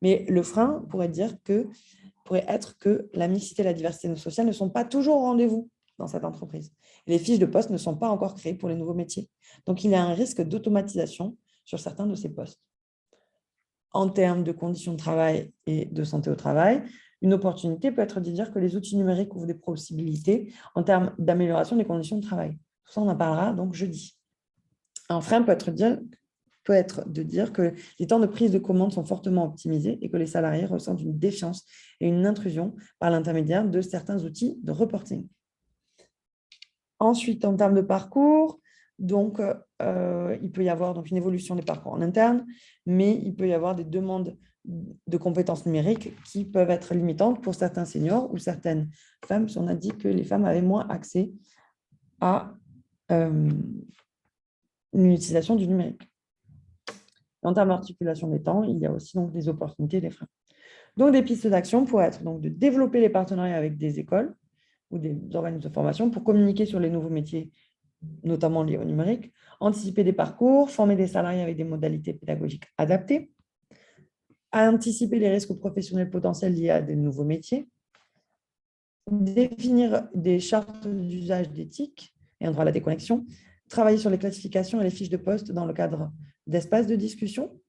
Speaker 2: Mais le frein pourrait être que la mixité et la diversité sociale ne sont pas toujours au rendez-vous dans cette entreprise. Et les fiches de poste ne sont pas encore créées pour les nouveaux métiers. Donc, il y a un risque d'automatisation sur certains de ces postes. En termes de conditions de travail et de santé au travail, une opportunité peut être de dire que les outils numériques ouvrent des possibilités en termes d'amélioration des conditions de travail. Tout ça, on en parlera donc jeudi. Un frein peut être de dire que les temps de prise de commande sont fortement optimisés et que les salariés ressentent une défiance et une intrusion par l'intermédiaire de certains outils de reporting. Ensuite, en termes de parcours, Donc, il peut y avoir donc, une évolution des parcours en interne, mais il peut y avoir des demandes de compétences numériques qui peuvent être limitantes pour certains seniors ou certaines femmes. On a dit que les femmes avaient moins accès à une utilisation du numérique. En termes d'articulation des temps, il y a aussi donc, des opportunités et des freins. Donc, des pistes d'action pourraient être donc, de développer les partenariats avec des écoles ou des organismes de formation pour communiquer sur les nouveaux métiers, notamment liés au numérique, anticiper des parcours, former des salariés avec des modalités pédagogiques adaptées, anticiper les risques professionnels potentiels liés à des nouveaux métiers, définir des chartes d'usage d'éthique et un droit à la déconnexion, travailler sur les classifications et les fiches de poste dans le cadre d'espaces de discussion,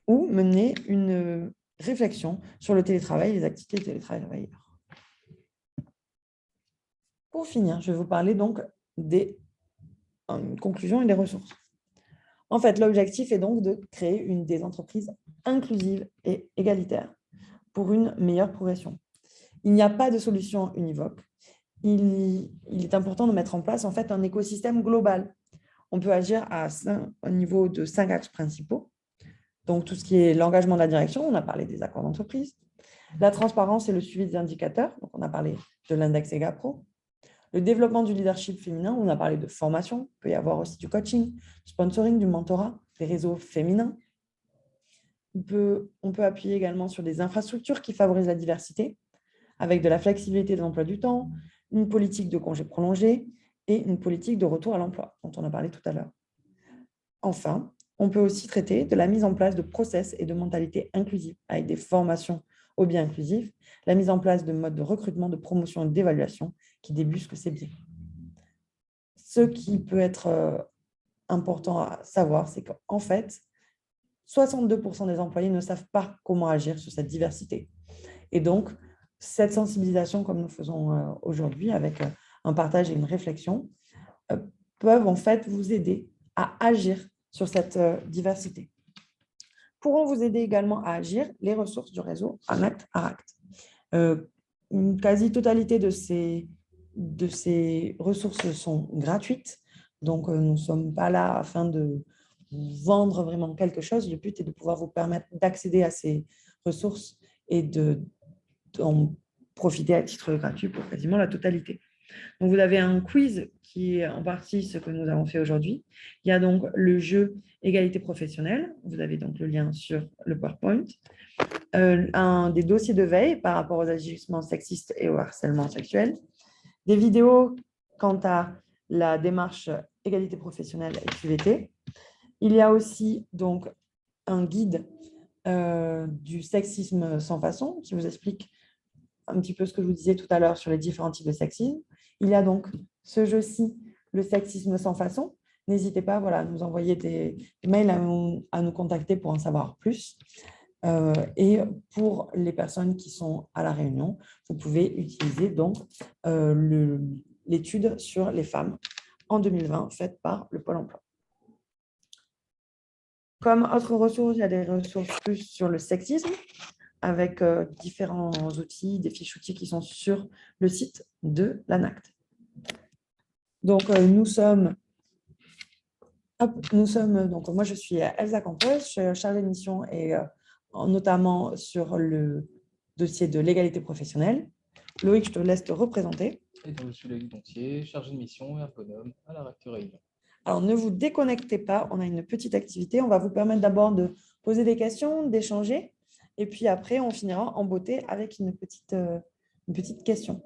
Speaker 2: ou mener une réflexion sur le télétravail et les activités de télétravailleurs. Pour finir, je vais vous parler donc des conclusions et des ressources. En fait, l'objectif est donc de créer des entreprises inclusives et égalitaires pour une meilleure progression. Il n'y a pas de solution univoque. Il est important de mettre en place en fait un écosystème global. On peut agir au niveau de 5 axes principaux. Donc, tout ce qui est l'engagement de la direction, on a parlé des accords d'entreprise. La transparence et le suivi des indicateurs, donc on a parlé de l'index EGAPRO. Le développement du leadership féminin, on a parlé de formation. Il peut y avoir aussi du coaching, du sponsoring, du mentorat, des réseaux féminins. On peut appuyer également sur des infrastructures qui favorisent la diversité, avec de la flexibilité de l'emploi du temps, une politique de congé prolongé et une politique de retour à l'emploi, dont on a parlé tout à l'heure. Enfin, on peut aussi traiter de la mise en place de process et de mentalités inclusives, avec des formations au biais inclusif, la mise en place de modes de recrutement, de promotion et d'évaluation qui débusquent ces biais. Ce qui peut être important à savoir, c'est qu'en fait, 62% des employés ne savent pas comment agir sur cette diversité. Et donc, cette sensibilisation, comme nous faisons aujourd'hui, avec un partage et une réflexion, peuvent en fait vous aider à agir sur cette diversité. Pourront vous aider également à agir les ressources du réseau ANACT ARACT. Une quasi-totalité de ces ressources sont gratuites, donc nous ne sommes pas là afin de vendre vraiment quelque chose. Le but est de pouvoir vous permettre d'accéder à ces ressources et d'en profiter à titre gratuit pour quasiment la totalité. Donc, vous avez un quiz qui est en partie ce que nous avons fait aujourd'hui. Il y a donc le jeu égalité professionnelle. Vous avez donc le lien sur le PowerPoint. Des dossiers de veille par rapport aux agissements sexistes et au harcèlement sexuel. Des vidéos quant à la démarche égalité professionnelle et QVT. Il y a aussi donc un guide du sexisme sans façon qui vous explique un petit peu ce que je vous disais tout à l'heure sur les différents types de sexisme. Il y a donc ce jeu-ci, le sexisme sans façon. N'hésitez pas à nous envoyer des mails, à nous contacter pour en savoir plus. Et pour les personnes qui sont à la Réunion, vous pouvez utiliser donc l'étude sur les femmes en 2020 faite par le Pôle emploi. Comme autre ressource, il y a des ressources plus sur le sexisme, avec différents outils, des fiches outils qui sont sur le site de l'ANACT. Donc, moi je suis Elsa Campos, je suis chargée de mission et notamment sur le dossier de l'égalité professionnelle. Loïc, je te laisse te représenter.
Speaker 4: Et donc, je suis Loïc Dontier, chargé de mission et ergonome à la RACT Réunion.
Speaker 2: Alors, ne vous déconnectez pas, on a une petite activité. On va vous permettre d'abord de poser des questions, d'échanger. Et puis après, on finira en beauté avec une petite question.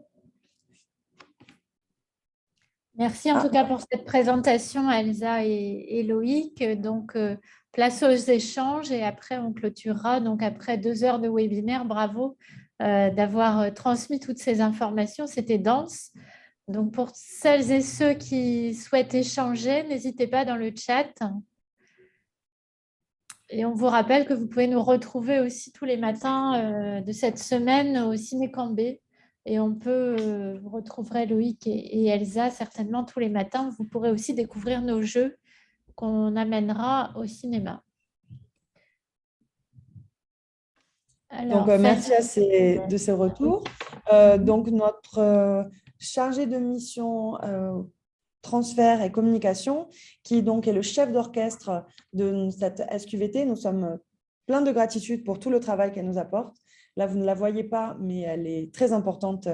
Speaker 1: Merci en tout cas pour cette présentation, Elsa et Loïc. Donc, place aux échanges et après, on clôturera. Donc, après 2 heures de webinaire, bravo d'avoir transmis toutes ces informations. C'était dense. Donc, pour celles et ceux qui souhaitent échanger, n'hésitez pas dans le chat. Et on vous rappelle que vous pouvez nous retrouver aussi tous les matins de cette semaine au Ciné Cambé. Et vous retrouverez Loïc et Elsa certainement tous les matins. Vous pourrez aussi découvrir nos jeux qu'on amènera au cinéma.
Speaker 2: Alors, donc, merci de ces retours. Donc, notre chargé de mission transfert et communication, qui donc est le chef d'orchestre de cette SQVT. Nous sommes pleins de gratitude pour tout le travail qu'elle nous apporte. Là, vous ne la voyez pas, mais elle est très importante.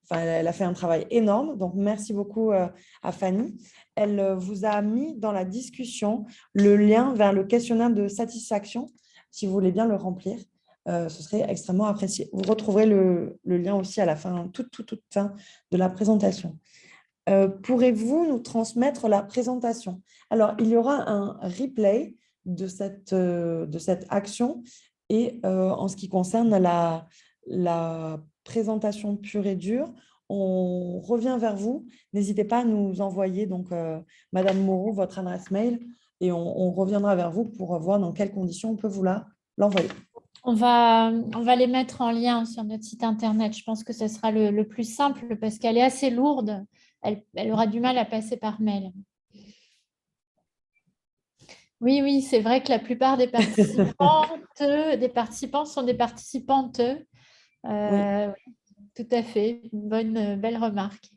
Speaker 2: Enfin, elle a fait un travail énorme. Donc, merci beaucoup à Fanny. Elle vous a mis dans la discussion le lien vers le questionnaire de satisfaction, si vous voulez bien le remplir. Ce serait extrêmement apprécié. Vous retrouverez le lien aussi à la fin, toute fin de la présentation. Pourrez-vous nous transmettre la présentation? Alors, il y aura un replay de cette action et en ce qui concerne la présentation pure et dure, on revient vers vous. N'hésitez pas à nous envoyer, donc, Madame Moreau, votre adresse mail et on reviendra vers vous pour voir dans quelles conditions on peut vous l'envoyer.
Speaker 1: On va les mettre en lien sur notre site internet. Je pense que ce sera le plus simple parce qu'elle est assez lourde. Elle aura du mal à passer par mail. Oui, c'est vrai que la plupart des participants sont des participantes.
Speaker 2: Oui.
Speaker 1: Tout à fait. Une belle remarque.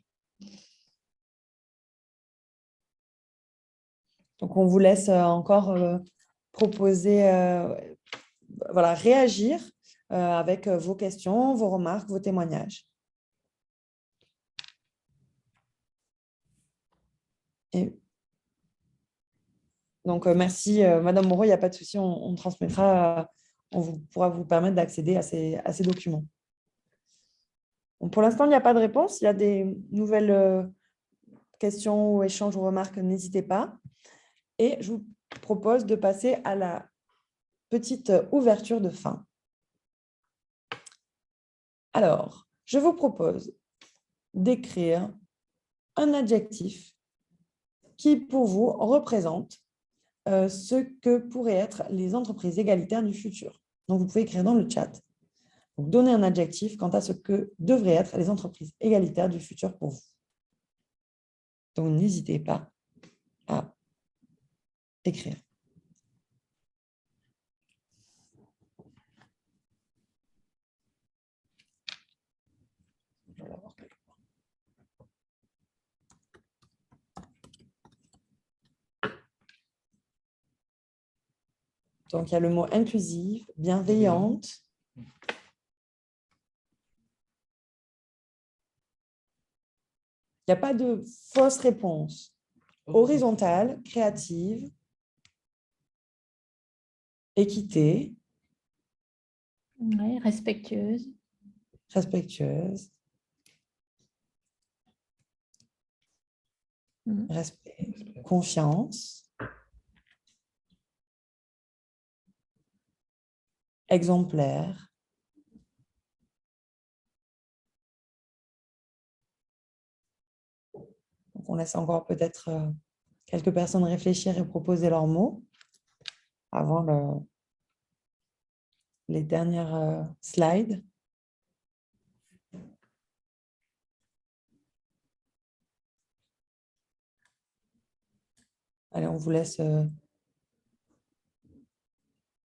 Speaker 2: Donc, on vous laisse encore proposer, voilà, réagir avec vos questions, vos remarques, vos témoignages. Et donc, merci, Madame Moreau, il n'y a pas de souci, on transmettra, pourra vous permettre d'accéder à ces documents. Donc, pour l'instant, il n'y a pas de réponse. Il y a des nouvelles questions ou échanges ou remarques, n'hésitez pas. Et je vous propose de passer à la petite ouverture de fin. Alors, je vous propose d'écrire un adjectif qui, pour vous, représente ce que pourraient être les entreprises égalitaires du futur. Donc, vous pouvez écrire dans le chat. Donc, donner un adjectif quant à ce que devraient être les entreprises égalitaires du futur pour vous. Donc, n'hésitez pas à écrire. Donc, il y a le mot inclusive, bienveillante. Il n'y a pas de fausse réponse. Horizontale, créative, équité.
Speaker 1: Oui, respectueuse.
Speaker 2: Respectueuse. Respect, confiance. Exemplaire. Donc, on laisse encore peut-être quelques personnes réfléchir et proposer leurs mots avant les dernières slides. Allez, on vous laisse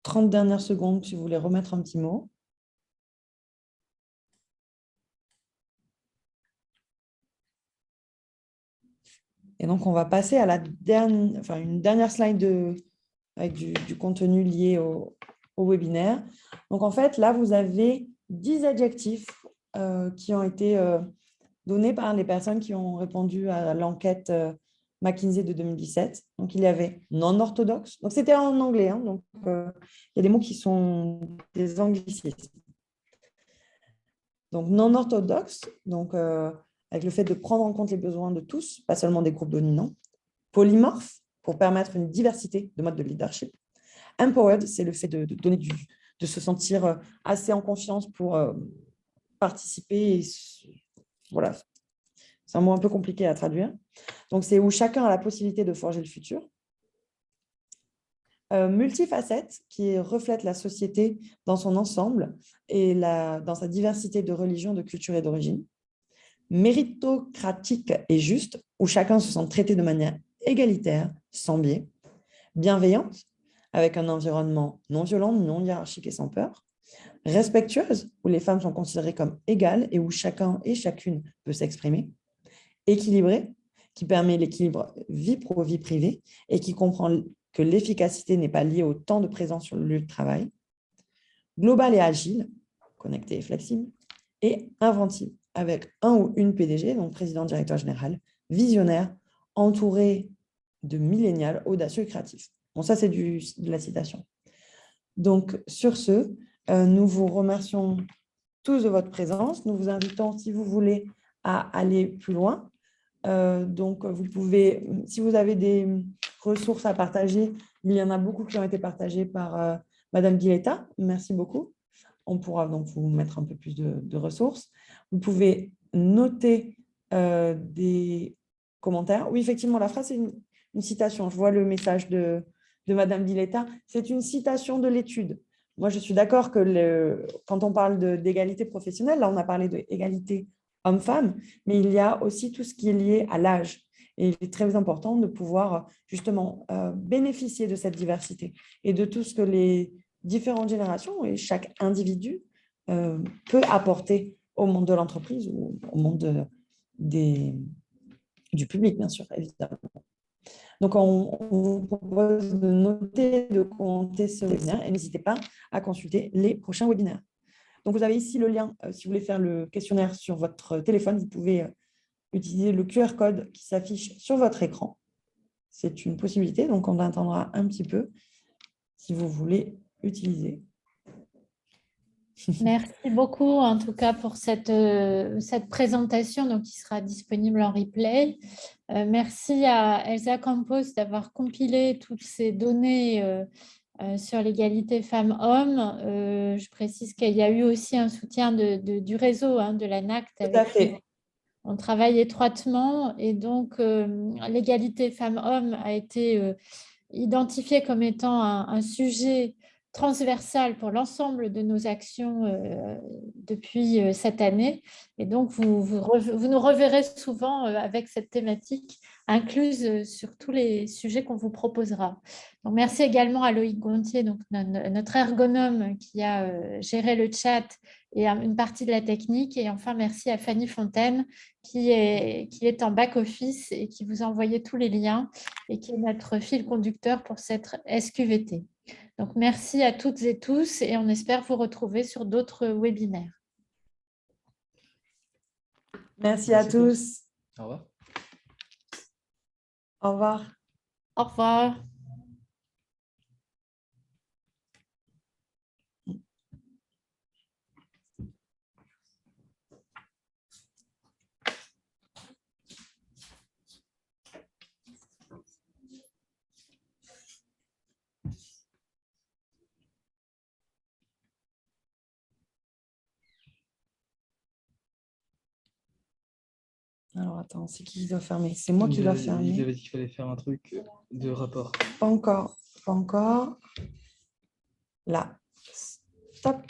Speaker 2: 30 dernières secondes si vous voulez remettre un petit mot. Et donc, on va passer à une dernière slide avec du contenu lié au webinaire. Donc, en fait, là, vous avez 10 adjectifs qui ont été donnés par les personnes qui ont répondu à l'enquête McKinsey de 2017. Donc, il y avait non-orthodoxe. Donc, c'était en anglais. Hein, donc, il y a des mots qui sont des anglicismes. Donc, non-orthodoxe, donc avec le fait de prendre en compte les besoins de tous, pas seulement des groupes dominants. Polymorphe, pour permettre une diversité de modes de leadership. Empowered, c'est le fait de donner de se sentir assez en confiance pour participer. Et, voilà, c'est un mot un peu compliqué à traduire. Donc, c'est où chacun a la possibilité de forger le futur. Multifacette, qui reflète la société dans son ensemble et dans sa diversité de religions, de culture et d'origine. Méritocratique et juste, où chacun se sent traité de manière égalitaire, sans biais. Bienveillante, avec un environnement non violent, non hiérarchique et sans peur. Respectueuse, où les femmes sont considérées comme égales et où chacun et chacune peut s'exprimer. Équilibrée, qui permet l'équilibre vie pro-vie privée et qui comprend que l'efficacité n'est pas liée au temps de présence sur le lieu de travail. Global et agile, connecté et flexible, et inventive, avec un ou une PDG, donc président, directeur général, visionnaire, entouré de millénials, audacieux et créatifs. Bon, ça, c'est de la citation. Donc, sur ce, nous vous remercions tous de votre présence. Nous vous invitons, si vous voulez, à aller plus loin. Donc, vous pouvez, si vous avez des ressources à partager, il y en a beaucoup qui ont été partagées par Madame Guiletta. Merci beaucoup. On pourra donc vous mettre un peu plus de ressources. Vous pouvez noter des commentaires. Oui, effectivement, la phrase, c'est une citation. Je vois le message de Madame Guiletta. C'est une citation de l'étude. Moi, je suis d'accord que quand on parle d'égalité professionnelle, là, on a parlé d'égalité homme-femme, mais il y a aussi tout ce qui est lié à l'âge. Et il est très important de pouvoir justement bénéficier de cette diversité et de tout ce que les différentes générations et chaque individu peut apporter au monde de l'entreprise ou au monde du public, bien sûr, évidemment. Donc, on vous propose de noter, de commenter ce webinaire et n'hésitez pas à consulter les prochains webinaires. Donc, vous avez ici le lien. Si vous voulez faire le questionnaire sur votre téléphone, vous pouvez utiliser le QR code qui s'affiche sur votre écran. C'est une possibilité, donc on attendra un petit peu si vous voulez utiliser.
Speaker 1: Merci beaucoup, en tout cas, pour cette présentation donc, qui sera disponible en replay. Merci à Elsa Campos d'avoir compilé toutes ces données sur l'égalité femmes-hommes. Je précise qu'il y a eu aussi un soutien du réseau de la NACT.
Speaker 2: Tout à fait.
Speaker 1: On travaille étroitement et donc l'égalité femmes-hommes a été identifiée comme étant un sujet transversale pour l'ensemble de nos actions depuis cette année. Et donc, vous nous reverrez souvent avec cette thématique incluse sur tous les sujets qu'on vous proposera. Donc, merci également à Loïc Gontier, donc, notre ergonome qui a géré le chat et une partie de la technique. Et enfin, merci à Fanny Fontaine qui est en back-office et qui vous a envoyé tous les liens et qui est notre fil conducteur pour cette SQVT. Donc, merci à toutes et tous et on espère vous retrouver sur d'autres webinaires.
Speaker 2: Merci à tous.
Speaker 4: Au revoir.
Speaker 2: Au revoir.
Speaker 1: Au revoir.
Speaker 2: Alors, attends, c'est qui doit fermer? C'est moi qui dois fermer.
Speaker 4: Il avait dit qu'il fallait faire un truc de rapport.
Speaker 2: Pas encore. Pas encore. Là. Stop.